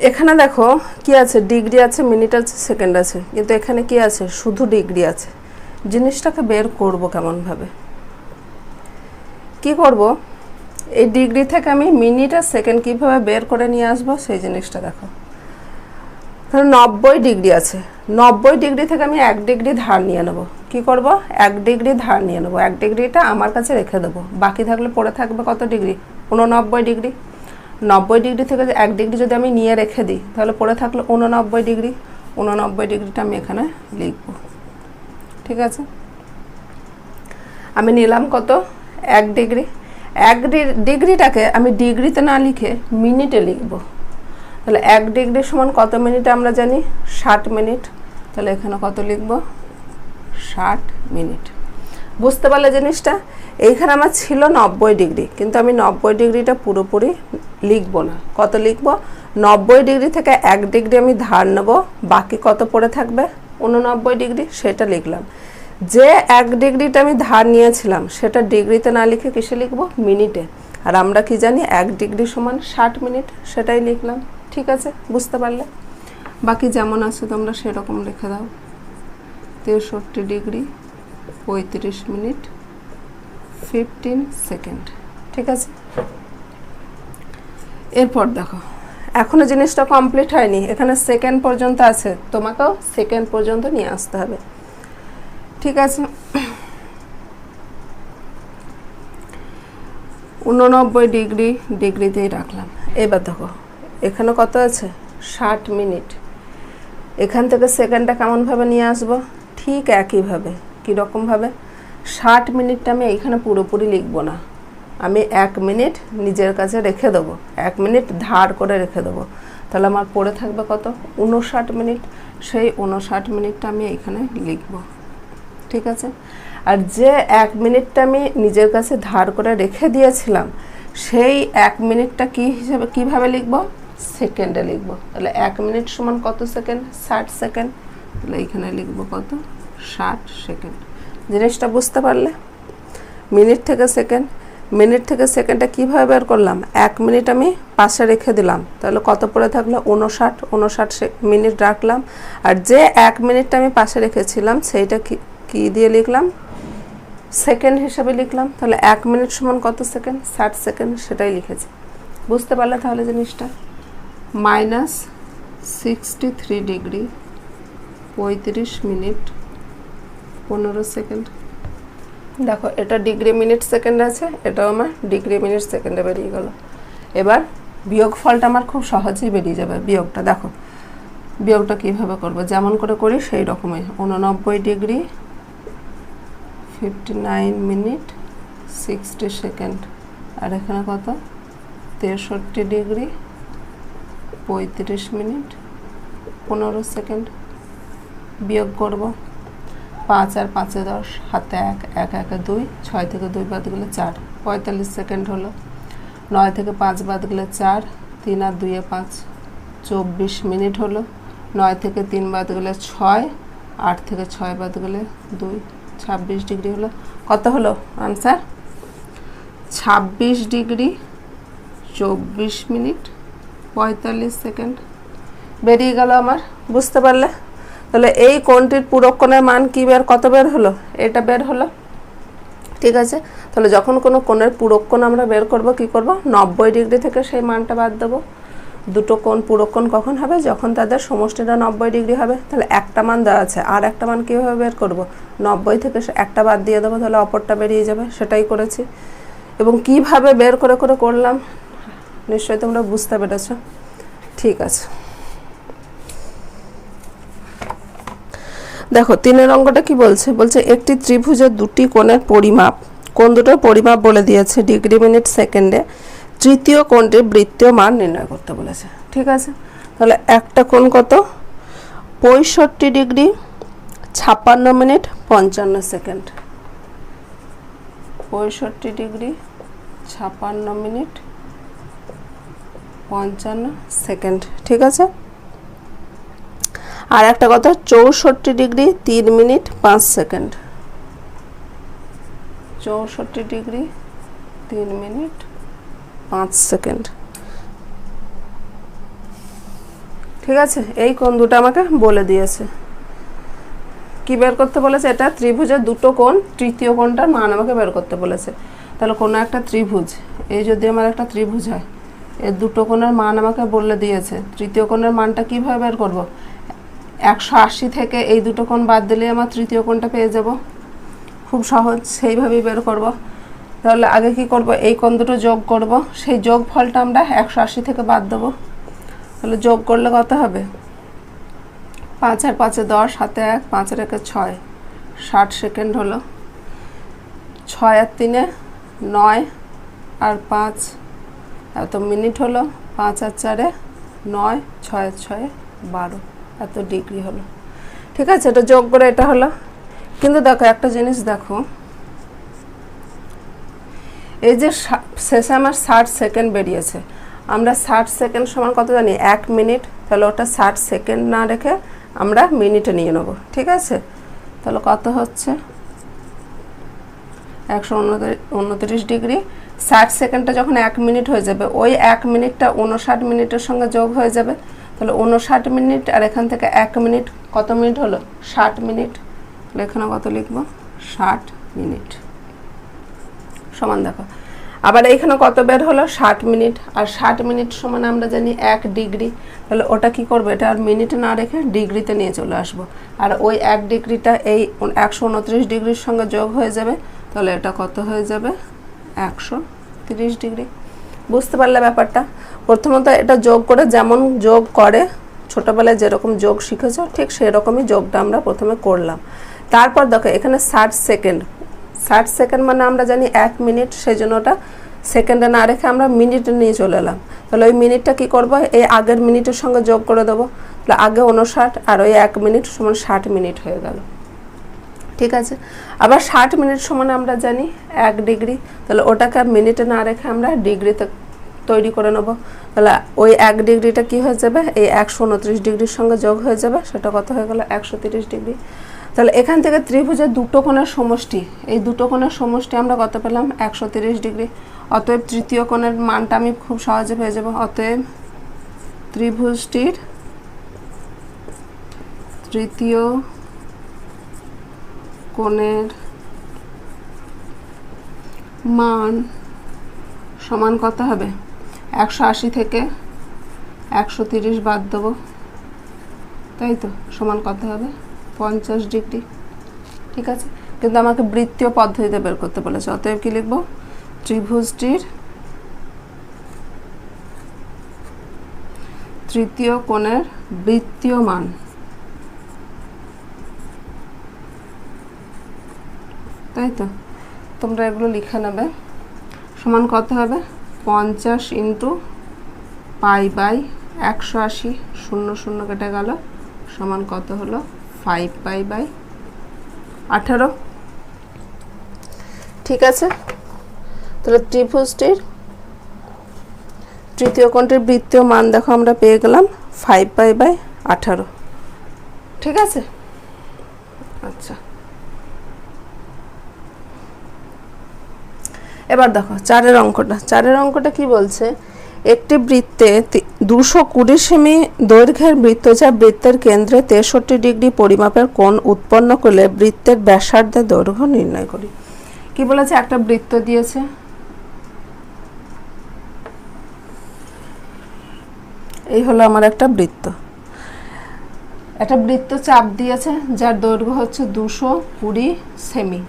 এখানে দেখো কি আছে, ডিগ্রি আছে, মিনিট আছে, সেকেন্ড আছে, কিন্তু এখানে কি আছে, শুধু ডিগ্রি আছে। জিনিসটাকে বের করব কেমনভাবে, কি করব, এই ডিগ্রি থেকে আমি মিনিট আর সেকেন্ড কীভাবে বের করে নিয়ে আসবো সেই জিনিসটা দেখো। তাহলে 90 ডিগ্রি আছে, 90 ডিগ্রি থেকে আমি 1 ডিগ্রি ধার নিয়ে নেবো। কী করবো? 1 ডিগ্রি ধার নিয়ে নেবো। 1 ডিগ্রিটা আমার কাছে রেখে দেবো, বাকি থাকলে পড়ে থাকবে কত ডিগ্রি? 89 ডিগ্রি। 90 ডিগ্রি থেকে 1 ডিগ্রি যদি আমি নিয়ে রেখে দিই তাহলে পড়ে থাকলো 89 ডিগ্রি। 89 ডিগ্রিটা আমি এখানে লিখবো। ঠিক আছে, আমি নিলাম কত? 1 ডিগ্রি। 1 ডিগ্রিটাকে আমি ডিগ্রিতে না লিখে মিনিটে লিখব। তাহলে 1 ডিগ্রি সমান কত মিনিটে আমরা জানি? 60 মিনিট। তাহলে এখানে কত লিখব? 60 মিনিট। বুঝতে পারলে জিনিসটা? এইখানে আমার ছিল 90 ডিগ্রি, কিন্তু আমি 90 ডিগ্রিটা পুরোপুরি লিখব না। কত লিখব? 90 ডিগ্রি থেকে 1 ডিগ্রি আমি ধার নেব, বাকি কত পড়ে থাকবে? 89 ডিগ্রি, সেটা লিখলাম। যে 1 ডিগ্রিটা আমি ধার নিয়েছিলাম সেটা ডিগ্রিতে না লিখে কিসে লিখব? মিনিটে। আর আমরা কি জানি? 1 ডিগ্রি সমান 60 মিনিট, সেটাই লিখলাম। ঠিক আছে, বুঝতে পারলে? বাকি যেমন আছে তোমরা সেরকম লিখে দাও। 63 ডিগ্রি 35 মিনিট 15 সেকেন্ড। ঠিক আছে, এরপর দেখো এখনো জিনিসটা কমপ্লিট হয়নি, এখানে সেকেন্ড পর্যন্ত আছে, তোমাকেও সেকেন্ড পর্যন্ত নিয়ে আসতে হবে। ঠিক আছে, 89 ডিগ্রি ডিগ্রিতেই রাখলাম। এবার দেখো এখানে কত আছে? 60 মিনিট। এখান থেকে সেকেন্ডটা কেমনভাবে নিয়ে আসবো? ঠিক একইভাবে। কীরকমভাবে? 60 মিনিটটা আমি এইখানে পুরোপুরি লিখব না, আমি 1 মিনিট নিজের কাছে রেখে দেবো, 1 মিনিট ধার করে রেখে দেবো। তাহলে আমার পড়ে থাকবে কত? 59 মিনিট। সেই 59 মিনিটটা আমি এইখানে লিখব। ঠিক আছে, আর যে 1 মিনিটটা আমি নিজের কাছে ধার করে রেখে দিয়েছিলাম সেই 1 মিনিটটা কীভাবে লিখব? সেকেন্ডে লিখব। তাহলে 1 মিনিট সমান কত সেকেন্ড? 60 সেকেন্ড। তাহলে এইখানে লিখব কত? 60 সেকেন্ড। জিনিসটা বুঝতে পারলে? মিনিট থেকে সেকেন্ড, মিনিট থেকে সেকেন্ডটা কীভাবে বের করলাম? 1 মিনিট আমি পাশে রেখে দিলাম, তাহলে কত পড়ে থাকলো? 59 মিনিট রাখলাম। আর যে 1 মিনিটটা আমি পাশে রেখেছিলাম সেইটা কি দিয়ে লিখলাম? সেকেন্ড হিসাবে লিখলাম। তাহলে 1 মিনিট সমান কত সেকেন্ড? 60 সেকেন্ড, সেটাই লিখেছি। বুঝতে পারলে তাহলে জিনিসটা? -63 ডিগ্রি 35 মিনিট 15 সেকেন্ড। দেখো এটা ডিগ্রি মিনিট সেকেন্ড আছে, এটাও আমার ডিগ্রি মিনিট সেকেন্ডে বেরিয়ে গেল। এবার বিয়োগফলটা আমার খুব সহজেই বেরিয়ে যাবে। বিয়োগটা দেখো, বিয়োগটা কীভাবে করব? যেমন করে করি সেই রকমই। 89 ডিগ্রি 59 মিনিট 60 সেকেন্ড। আর এখানে কত? 63 ডিগ্রি 35 মিনিট 15 সেকেন্ড। বিয়োগ করব। 5 আর 5 এ 10, হাতে 1, 1 1 এ 2, 6 থেকে 2 বাদ গেলে 4, 45 সেকেন্ড হলো। 9 থেকে 5 বাদ গেলে 4, 3 আর 2 এ 5, 24 মিনিট হলো। 9 থেকে 3 বাদ গেলে 6, 8 থেকে 6 বাদ গেলে 2, 26 ডিগ্রি হলো। কত হলো আনসার? 26 ডিগ্রি 24 মিনিট 45 সেকেন্ড বেরিয়ে গেল আমার। বুঝতে পারলে? তাহলে এই কোণটির পুরোক্ষণের মান কি কত বের হলো? এটা বের হলো। ঠিক আছে, তাহলে যখন কোনো কোণের পুরোক্ষণ আমরা বের করব কি করব? 90 ডিগ্রি থেকে সেই মানটা বাদ দেবো। দুটো কোণ পুরোক্ষণ কখন হবে? যখন তাদের সমষ্টিটা 90 ডিগ্রি হবে। তাহলে একটা মান দেওয়া আছে, আর একটা মান কীভাবে বের করব? 90 থেকে একটা বাদ দিয়ে দেবো, তাহলে অপরটা বেরিয়ে যাবে। সেটাই করেছি। এবং কিভাবে বের করে করলাম নিশ্চয়ই তোমরা বুঝতে পেরেছ। ঠিক আছে, দেখো 3 অঙ্কটা কি বলছে? বলছে একটি ত্রিভুজের দুটি কোণের পরিমাপ, কোণ দুটোর পরিমাপ বলে দিয়েছে ডিগ্রি মিনিট সেকেন্ডে। তৃতীয় কোণটির বৃত্তীয় মান নির্ণয় করতে বলেছে। ঠিক আছে, তাহলে একটা কোণ কত? 65 degree 56 minute 55 second. 65 degree 56 minute 55 second. ঠিক আছে, আর একটা কথা 64 degree 3 minute 5 second. 64 degree 3 minute 5 second. ঠিক আছে, এই কোণ দুটো আমাকে বলে দিয়েছে। কি বের করতে বলেছে? এটা ত্রিভুজের দুটো কোণ, তৃতীয় কোণটার মান আমাকে বের করতে বলেছে। তাহলে কোনো একটা ত্রিভুজ, এই যদি আমার একটা ত্রিভুজ হয়, এর দুটো কোণের মান আমাকে বলে দিয়েছে, তৃতীয় কোণের মানটা কীভাবে বের করব? 180 থেকে এই দুটো কোণ বাদ দিলে আমার তৃতীয় কোণটা পেয়ে যাব, খুব সহজ, সেইভাবেই বের করব। তাহলে আগে কি করব, এই কোণ দুটো যোগ করব, সেই যোগ ফলটা আমরা 180 থেকে বাদ দেবো। তাহলে যোগ করলে কত হবে? 5 আর 5 10, হাতে 1, 5 আর 1 6, 60 সেকেন্ড হলো। 6 আর 3 9 আর 5 এত মিনিট হলো। 5 আর 4 9, 6 আর 6 12 এত ডিগ্রি হলো। ঠিক আছে, এটা যোগ করে এটা হলো। কিন্তু দেখো একটা জিনিস দেখো, এই যে শেষে আমার 60 সেকেন্ড বেরিয়েছে, আমরা 60 সেকেন্ড সমান কত জানি? 1 মিনিট। তাহলে ওটা 60 সেকেন্ড না রেখে আমরা মিনিটে নিয়ে নেব। ঠিক আছে, তাহলে কত হচ্ছে? 129 ডিগ্রি। 60 সেকেন্ডটা যখন 1 মিনিট হয়ে যাবে, ওই 1 মিনিটটা 59 মিনিটের সঙ্গে যোগ হয়ে যাবে। তাহলে 59 মিনিট আর এখান থেকে 1 মিনিট, কত মিনিট হলো? 60 মিনিট। তাহলে এখানে কত লিখবো? 60 মিনিট সমান, দেখো আবার এইখানে কত বের হলো? 60 মিনিট। আর 60 মিনিট সমান আমরা জানি 1 ডিগ্রি। তাহলে ওটা কি করবে? এটা আর মিনিটে না রেখে ডিগ্রিতে নিয়ে চলে আসবো। আর ওই 1 ডিগ্রিটা এই 129 ডিগ্রির সঙ্গে যোগ হয়ে যাবে। তাহলে এটা কত হয়ে যাবে? 130 ডিগ্রি। বুঝতে পারলে ব্যাপারটা? প্রথমত এটা যোগ করে, যেমন যোগ করে ছোটোবেলায় যেরকম যোগ শিখেছো ঠিক সেরকমই যোগটা আমরা প্রথমে করলাম। তারপর দেখো এখানে 60 সেকেন্ড, 60 সেকেন্ড মানে আমরা জানি 1 মিনিট, সেই জন্য ওটা সেকেন্ডে না রেখে আমরা মিনিটে নিয়ে চলে এলাম। তাহলে ওই মিনিটটা কী করবো? এই আগের মিনিটের সঙ্গে যোগ করে দেবো। তাহলে আগে 59 আর ওই 1 মিনিট সমান 60 মিনিট হয়ে গেল। ঠিক আছে, আবার 60 মিনিট সমান আমরা জানি 1 ডিগ্রি। তাহলে ওটাকে মিনিটে না রেখে আমরা ডিগ্রিতে তৈরি করে নেব। তাহলে ওই 1 ডিগ্রিটা কী হয়ে যাবে? এই 129 ডিগ্রির সঙ্গে যোগ হয়ে যাবে, সেটা কত হয়ে গেল? 130 ডিগ্রি। তাহলে এখান থেকে ত্রিভুজের দুটো কোণের সমষ্টি, এই দুটো কোণের সমষ্টি আমরা কত পেলাম? 130 ডিগ্রি। অতএব তৃতীয় কোণের মানটা আমি খুব সহজে পেয়ে যাব। অতএব ত্রিভুজটির তৃতীয় কোণের মান সমান কত হবে? 180 থেকে 130 বাদ দেবো, তাই তো, সমান কত হবে? 50 ডিগ্রি। ঠিক আছে, কিন্তু আমাকে বৃত্তীয় পদ্ধতিতে বের করতে বলেছে। অতএব কি লিখব? ত্রিভুজটির তৃতীয় কোণের বৃত্তীয় মান তাই তো, তোমরা এগুলো লিখে নেবে। সমান কত হবে? 50 ইন্টু পাই বাই 180, 0 0 কেটে গেল, সমান কত হলো? 5 পাই বাই 18। ঠিক আছে, তাহলে ত্রিভুজটির তৃতীয় কোণটির বৃত্তীয় মান দেখো আমরা পেয়ে গেলাম 5 পাই বাই 18। ঠিক আছে, আচ্ছা এবার দেখো চারের অঙ্কটা কি বলছে? একটি বৃত্তে 220 সেমি দৈর্ঘ্যের বৃত্তচাপ বৃত্তের কেন্দ্রে 63 ডিগ্রি পরিমাপের কোণ উৎপন্ন করলে বৃত্তের ব্যাসার্ধের দৈর্ঘ্য নির্ণয় করি। কি বলেছে? একটা বৃত্ত দিয়েছে, এই হলো আমার একটা বৃত্ত, একটা বৃত্তচাপ দিয়েছে যার দৈর্ঘ্য হচ্ছে 220 সেমি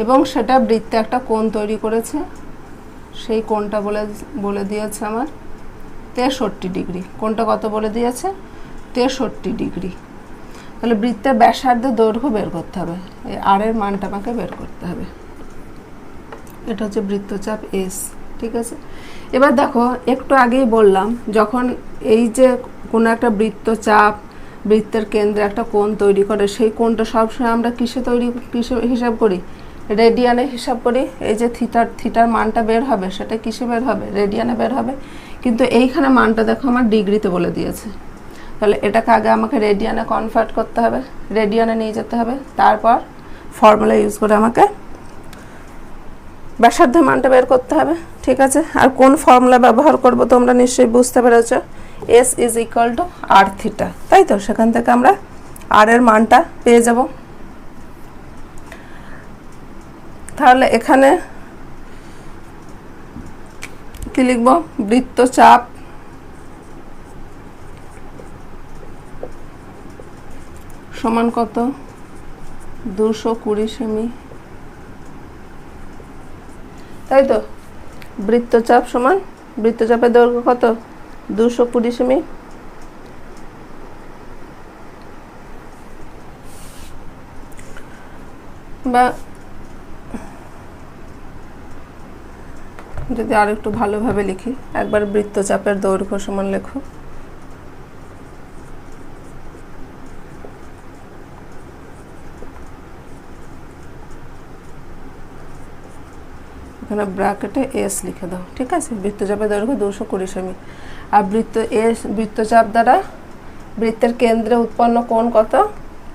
এবং সেটা বৃত্তে একটা কোণ তৈরি করেছে। সেই কোণটা বলে দিয়েছে আমার 63 ডিগ্রি। কোণটা কত বলে দিয়েছে? 63 ডিগ্রি। তাহলে বৃত্তের ব্যাসার্ধের দৈর্ঘ্য বের করতে হবে, এই আর এর মানটা আমাকে বের করতে হবে। এটা হচ্ছে বৃত্তচাপ এস। ঠিক আছে, এবার দেখো একটু আগেই বললাম, যখন এই যে কোনো একটা বৃত্তচাপ বৃত্তের কেন্দ্রে একটা কোণ তৈরি করে, সেই কোণটা সবসময় আমরা কিসে হিসাব করি? রেডিয়ানে হিসাব করি। এই যে থিটার মানটা বের হবে, সেটা কিসে বের হবে? রেডিয়ানে বের হবে। কিন্তু এইখানে মানটা দেখো আমার ডিগ্রিতে বলে দিয়েছে। তাহলে এটাকে আগে আমাকে রেডিয়ানে কনভার্ট করতে হবে, রেডিয়ানে নিয়ে যেতে হবে, তারপর ফর্মুলা ইউজ করে আমাকে ব্যাসার্ধের মানটা বের করতে হবে। ঠিক আছে, আর কোন ফর্মুলা ব্যবহার করব তোমরা নিশ্চয়ই বুঝতে পেরেছ। S is equal to r theta, তাই তো? সেখান থেকে আমরা আর এর মানটা পেয়ে যাব। তাহলে এখানে কি লিখব, বৃত্তচাপ সমান কত, 220 সেমি, তাই তো? বৃত্তচাপ সমান, বৃত্তচাপের দৈর্ঘ্য কত, 220 সেমি। বা যদি আর একটু ভালোভাবে লিখি, একবার বৃত্তচাপের দৈর্ঘ্য সমান লেখো, এখানে ব্র্যাকেটে এস লিখে দাও, ঠিক আছে? বৃত্তচাপের দৈর্ঘ্য 220 সেমি। আর বৃত্তচাপ দ্বারা বৃত্তের কেন্দ্রে উৎপন্ন কোণ কত,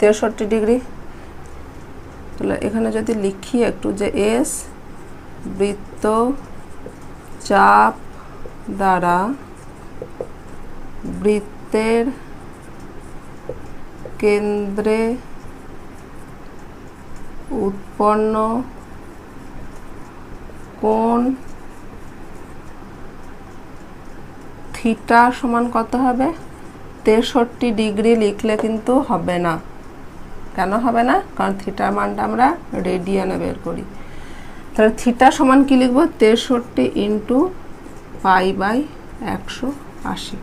63 ডিগ্রি। তাহলে এখানে যদি লিখি একটু যে এস বৃত্তচাপ দ্বারা বৃত্তের কেন্দ্রে উৎপন্ন কোণ থিটা সমান কত হবে, 63 ডিগ্রি লিখলে কিন্তু হবে না। কেন হবে না? কারণ থিটার মানটা আমরা রেডিয়ানে বের করি। তাহলে থিটা সমান কি লিখব, 63 ইন্টু π/180,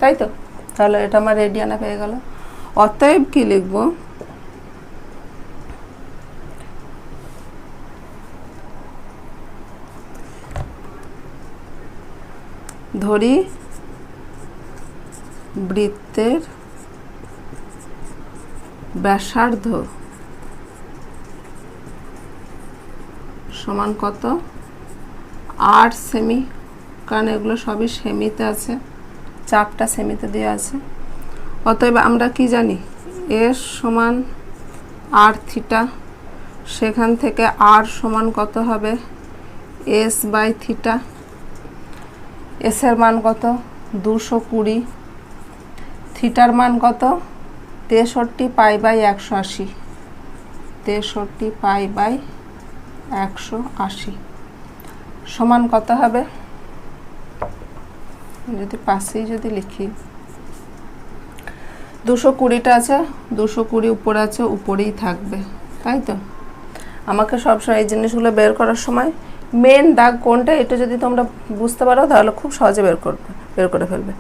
তাই তো? তাহলে এটা আমার রেডিয়ানে পেয়ে গেল। অতএব কি লিখব, ধরি বৃত্তের ব্যাসার্ধ সমান কত, 8 সেমি, কারণ এগুলো সবই সেমিতে আছে, 4টা সেমিতে দেওয়া আছে। অতএব আমরা কি জানি, এস সমান আর থিটা, সেখান থেকে আর সমান কত হবে, এস বাই থিটা। এসের মান কত, 220, থিটার মান কত, 63 π/180, 63 π/180 সমান কত হবে, যদি পাশেই যদি লিখি, 220টা আছে, 220 উপরে আছে, উপরেই থাকবে, তাই তো? আমাকে সবসময় এই জিনিসগুলো বের করার সময় মেন দাগ কোনটা এটা যদি তোমরা বুঝতে পারো তাহলে খুব সহজে বের করে ফেলবে।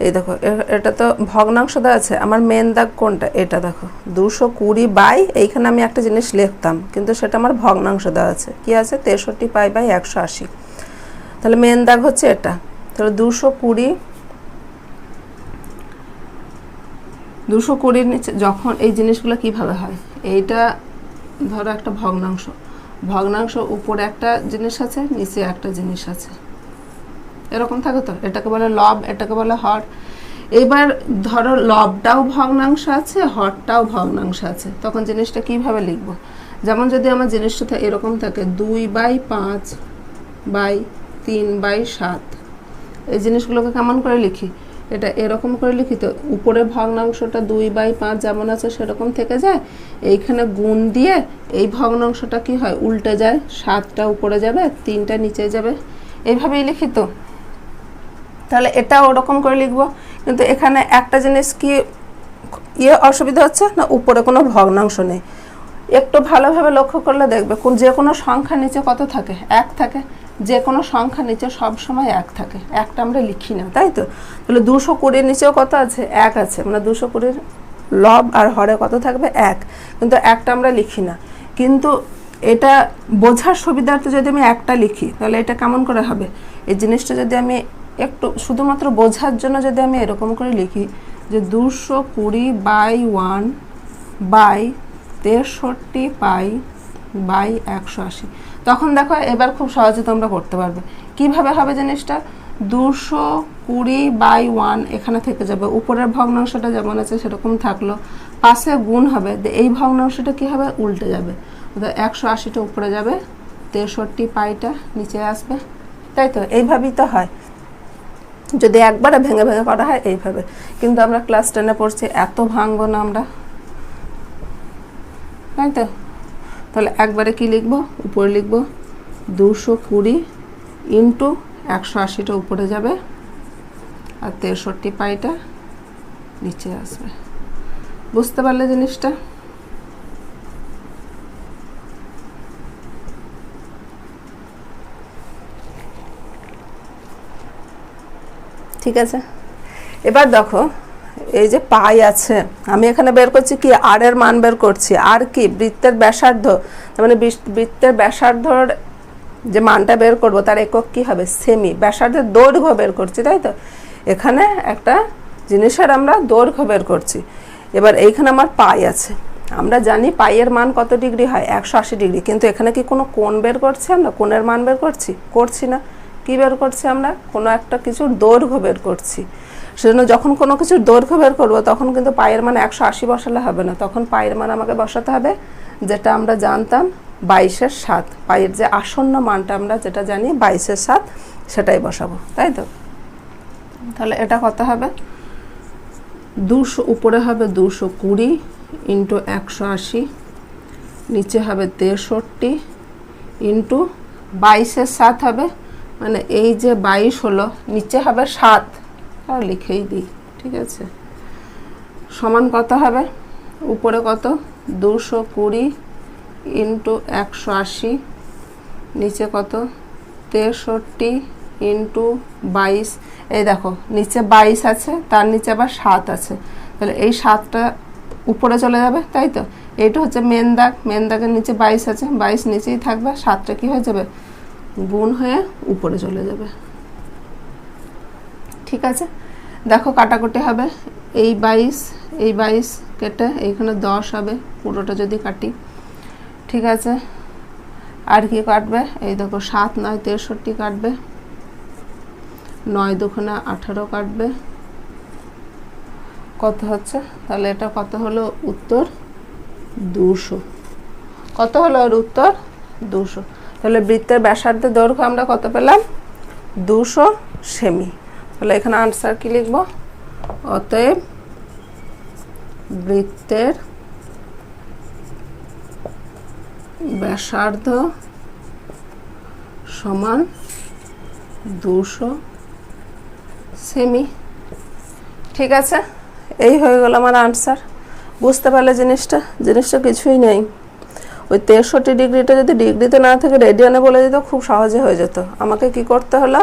এই দেখো, এটা তো ভগ্নাংশ দেওয়া আছে, আমার মেন দাগ কোনটা, এটা দেখো 220 বাই, এইখানে আমি একটা জিনিস লিখতাম কিন্তু সেটা আমার ভগ্নাংশ দেওয়া আছে, কি আছে, 63 π/180। তাহলে মেন দাগ হচ্ছে এটা। তাহলে 220 নিচে যখন এই জিনিসগুলো কিভাবে হয়, এইটা ধরো একটা ভগ্নাংশ উপরে একটা জিনিস আছে, নিচে একটা জিনিস আছে, এরকম থাকে তো, এটাকে বলে লব, এটাকে বলে হর। এবার ধরো লবটাও ভগ্নাংশ আছে, হরটাও ভগ্নাংশ আছে, তখন জিনিসটা কিভাবে লিখবো, যেমন যদি আমার জিনিসটা এরকম থাকে 2/5/3/7, এই জিনিসগুলোকে কেমন করে লিখি, এটা এরকম করে লিখি তো, উপরে ভগ্নাংশটা 2/5 যেমন আছে সেরকম থেকে যায়, এইখানে গুণ দিয়ে এই ভগ্নাংশটা কি হয়, উল্টে যায়, 7টা উপরে যাবে, 3টা নিচে যাবে, এইভাবেই লিখি তো। তাহলে এটা ওরকম করে লিখব, কিন্তু এখানে একটা জিনিস কি অসুবিধা হচ্ছে না, উপরে কোনো ভগ্নাংশ নেই। একটু ভালোভাবে লক্ষ্য করলে দেখবে যে কোনো সংখ্যা নিচে কত থাকে, 1 থাকে, যে কোনো সংখ্যা নিচে সব সময় 1 থাকে, একটা আমরা লিখি না, তাই তো? তাহলে 220 নিচেও কত আছে, 1 আছে, মানে 220 লব আর হরে কত থাকবে, 1, কিন্তু একটা আমরা লিখি না। কিন্তু এটা বোঝার সুবিধার্থে যদি আমি একটা লিখি তাহলে এটা কেমন করে হবে, এই জিনিসটা যদি আমি একটু শুধুমাত্র বোঝার জন্য যদি আমি এরকম করে লিখি যে 220/1/63 π/180, তখন দেখো এবার খুব সহজে তোমরা করতে পারবে। কিভাবে হবে জিনিসটা, 220/1 এখানে থেকে যাবে, উপরের ভগ্নাংশটা যেমন আছে সেরকম থাকলো, পাশে গুণ হবে, এই ভগ্নাংশটা কি হবে, উল্টে যাবে, 180টা উপরে যাবে, 63 পাইটা নিচে আসবে, তাই তো? এইভাবেই তো হয় যদি একবারে ভেঙে ভেঙে করা হয়, এইভাবে। কিন্তু আমরা ক্লাস 10-এ পড়ছি, এত ভাঙবো না আমরা, তাই তো? তাহলে একবারে কি লিখবো, উপরে লিখবো 220 ইন্টু 180টা উপরে যাবে আর 63 পাইটা নিচে আসবে। বুঝতে পারলে জিনিসটা? ঠিক আছে, এবার দেখো এই যে পাই আছে, আমি এখানে বের করছি কি আর এর মান বের করছি। আর কি বৃত্তের ব্যাসার্ধ, তার মানে বৃত্তের ব্যাসার্ধর যে মানটা বের করব তার একক কি হবে? সেমি। ব্যাসার্ধের দৈর্ঘ্য বের করছি, তাই তো? এখানে একটা জিনিসের আমরা দৈর্ঘ্য বের করছি। এবার এইখানে আমার পাই আছে, আমরা জানি পাইয়ের মান কত ডিগ্রি হয়? 180 ডিগ্রি। কিন্তু এখানে কি কোনো কোণ বের করছি আমরা? কোণের মান বের করছি না। কি বের করছি আমরা? কোনো একটা কিছুর দৈর্ঘ্য বের করছি। সেজন্য যখন কোনো কিছুর দৈর্ঘ্য বের করবো তখন কিন্তু পাইয়ের মান 180 বসালে হবে না, তখন পাইয়ের মান আমাকে বসাতে হবে যেটা আমরা জানতাম 22/7। পাইয়ের যে আসন্ন মানটা আমরা যেটা জানি 22/7, সেটাই বসাবো, তাই তো? তাহলে এটা কত হবে? 200 উপরে হবে 220 ইন্টু 180, নিচে হবে 63 ইন্টু 22/7 হবে, মানে এই যে 22 হলো, নিচে হবে 7, আর লিখেই দিই, ঠিক আছে? সমান কত হবে? উপরে কত? 220 ইন্টু 180, নিচে কত? 63 ইন্টু 22। এই দেখো নিচে 22 আছে, তার নিচে আবার 7 আছে, তাহলে এই 7টা উপরে চলে যাবে, তাই তো? এইটা হচ্ছে মেন দাগ, মেন দাগের নিচে 22 আছে, 22 নিচেই থাকবে, 7টা কি হয়ে যাবে? গুণ হয়ে উপরে চলে যাবে। ঠিক আছে, দেখো কাটাকুটি হবে। এই 22 কেটে এইখানে 10 হবে পুরোটা যদি কাটি, ঠিক আছে? আর কি কাটবে? এই দেখো 7 9 63 কাটবে, 9 দুগুণে 18 কাটবে, কত হচ্ছে? তাহলে এটা কত হলো? উত্তর 200। কত হলো এর উত্তর? 200। তাহলে বৃত্তের ব্যাসার্ধের দৈর্ঘ্য আমরা কত পেলাম? 200 সেমি। তাহলে এখানে আনসার কি লিখব? অতএব বৃত্তের ব্যাসার্ধ সমান 200 সেমি। ঠিক আছে, এই হয়ে গেল আমার আনসার। বুঝতে পারলে জিনিসটা কিছুই নেই। ওই 63 ডিগ্রিটা যদি ডিগ্রিতে না থেকে রেডিয়ানে বলে দিত খুব সহজে হয়ে যেত। আমাকে কি করতে হলো?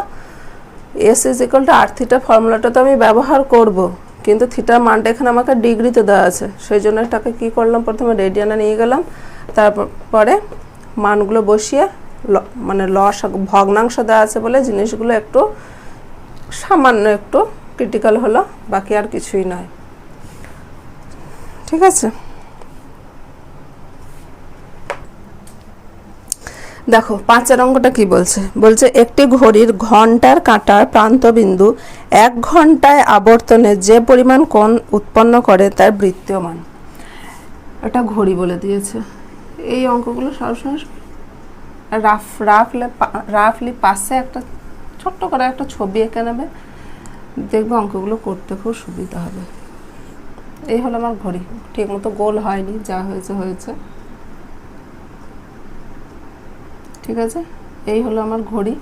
S = r থিটা ফর্মুলাটা তো আমি ব্যবহার করব, কিন্তু থিটার মানটা এখানে আমাকে ডিগ্রিতে দেওয়া আছে, সেই জন্য এটাকে কী করলাম? প্রথমে রেডিয়ানে নিয়ে গেলাম, তারপরে মানগুলো বসিয়ে মানে ভগ্নাংশ দেওয়া আছে বলে জিনিসগুলো একটু সামান্য একটু ক্রিটিক্যাল হলো, বাকি আর কিছুই নয়। ঠিক আছে, দেখো 5 অঙ্কটা কি বলছে? বলছে একটি ঘড়ির ঘন্টার কাঁটার প্রান্তবিন্দু 1 ঘন্টায় আবর্তনে যে পরিমাণ কোণ উৎপন্ন করে তার বৃত্তীয় মান। এটা ঘড়ি বলে দিয়েছে। এই অঙ্কগুলো সবসময় রাফলি পাশে একটা ছোট্ট করে একটা ছবি এঁকে নেবে, দেখবে অঙ্কগুলো করতে খুব সুবিধা হবে। এই হলো আমার ঘড়ি, ঠিক মতো গোল হয়নি, যা হয়েছে হয়েছে। ঠিক আছে, এই হলো আমার ঘড়ি।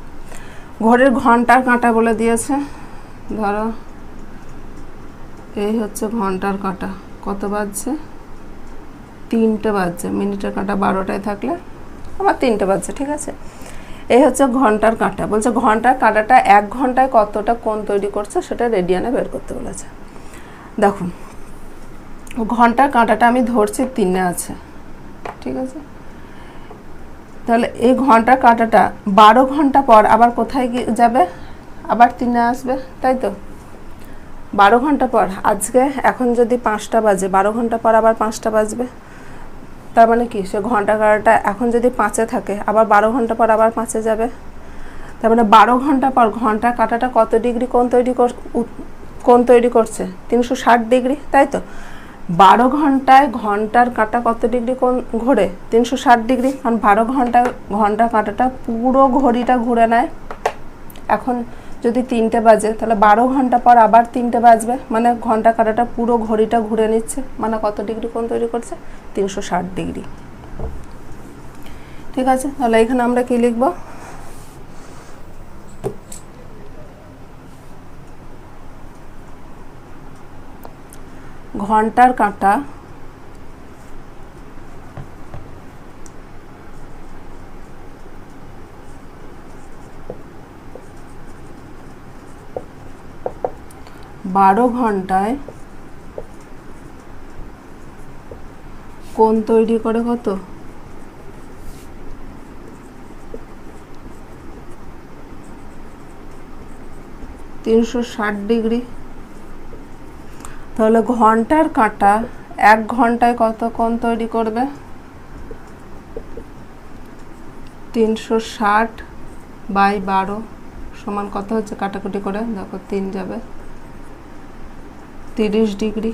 ঘড়ির ঘন্টার কাঁটা বলে দিয়েছে, ধরো এই হচ্ছে ঘন্টার কাঁটা, কত বাজছে? 3টে বাজছে। মিনিটের কাঁটা 12টায় থাকলে আবার 3টে বাজছে। ঠিক আছে, এই হচ্ছে ঘন্টার কাঁটা। বলছে ঘন্টার কাঁটাটা 1 ঘন্টায় কতটা কোণ তৈরি করছে সেটা রেডিয়ানে বের করতে বলেছে। দেখুন ঘন্টার কাঁটাটা আমি ধরছি 3-এ আছে, ঠিক আছে? তাহলে এই ঘন্টার কাঁটাটা 12 ঘন্টা পর আবার কোথায় যাবে? আবার 3-এ আসবে, তাই তো? 12 ঘন্টা পর, আজকে এখন যদি 5টা বাজে, 12 ঘন্টা পর আবার 5টা বাজবে। তার মানে কি? সে ঘন্টার কাঁটাটা এখন যদি 5-এ থাকে, আবার 12 ঘন্টা পর আবার 5-এ যাবে। তার মানে 12 ঘন্টা পর ঘন্টার কাঁটাটা কত ডিগ্রি কোণ তৈরি করছে? 360 ডিগ্রি, তাই তো? 12 ঘন্টায় ঘন্টার কাঁটা কত ডিগ্রি কোণ ঘোরে? 360 ডিগ্রি। কারণ 12 ঘন্টায় ঘন্টার কাঁটাটা পুরো ঘড়িটা ঘুরে নেয়। এখন যদি 3টে বাজে, তাহলে 12 ঘন্টা পর আবার 3টে বাজবে, মানে ঘন্টা কাঁটাটা পুরো ঘড়িটা ঘুরে নিচ্ছে, মানে কত ডিগ্রি কোণ তৈরি করছে? 360 ডিগ্রি। ঠিক আছে, তাহলে এখানে আমরা কি লিখব? ঘন্টার কাঁটা বারো ঘন্টায় কোণ তৈরি করে কত? 360 ডিগ্রি। তাহলে ঘন্টার কাঁটা 1 ঘন্টায় কত কোণ তৈরি করবে? 360 বাই 12 সমান কত হচ্ছে? কাটাকুটি করে দেখো 3 যাবে, 30 ডিগ্রি।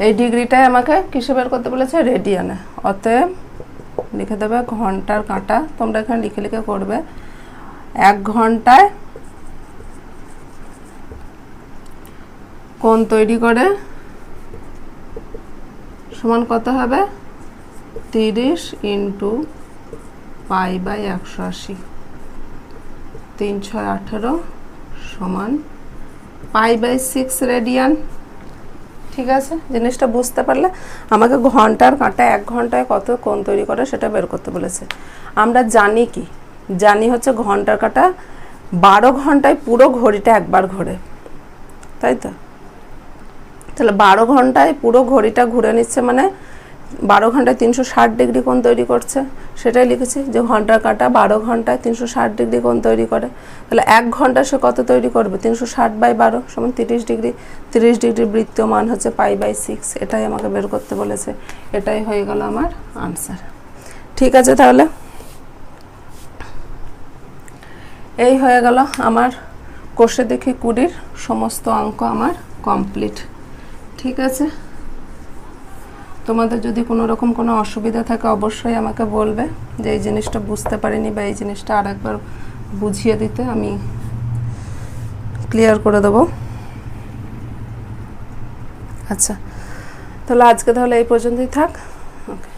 এই ডিগ্রিটাই আমাকে কিসে বের করতে বলেছে? রেডিয়ানে। অতএব লিখে দেবে ঘন্টার কাঁটা, তোমরা এখানে লিখে লিখে করবে, 1 ঘন্টায় কোণ তৈরি করে সমান কত হবে? 30 ইন্টু পাই বাই 180, 3 6 18 সমান পাই বাই 6 রেডিয়ান। ঠিক আছে, জিনিসটা বুঝতে পারলে? আমাকে ঘন্টার কাঁটা 1 ঘন্টায় কত কোণ তৈরি করে সেটা বের করতে বলেছে। আমরা জানি কি? জানি হচ্ছে ঘন্টার কাঁটা 12 ঘন্টায় পুরো ঘড়িটা একবার ঘোরে, তাই তো? তাহলে 12 ঘন্টায় পুরো ঘড়িটা ঘুরে নিচ্ছে, মানে 12 ঘন্টায় 360 ডিগ্রি কোণ তৈরি করছে। সেটাই লিখেছি যে ঘন্টার কাঁটা 12 ঘন্টায় 360 ডিগ্রি কোণ তৈরি করে। তাহলে 1 ঘন্টা সে কত তৈরি করবে? 360 বাই 12 সমান 30 ডিগ্রি। 30 ডিগ্রি বৃত্তীয় মান হচ্ছে পাই বাই 6। এটাই আমাকে বের করতে বলেছে। এটাই হয়ে গেল আমার আনসার। ঠিক আছে, তাহলে এই হয়ে গেল আমার কোষে দেখি 20 সমস্ত অঙ্ক আমার কমপ্লিট। ঠিক আছে, তোমাদের যদি কোনো রকম কোনো অসুবিধা থাকে অবশ্যই আমাকে বলবে যে এই জিনিসটা বুঝতে পারিনি বা এই জিনিসটা আরেকবার বুঝিয়ে দিতে, আমি ক্লিয়ার করে দেবো। আচ্ছা, তাহলে আজকে এই পর্যন্তই থাক। ওকে।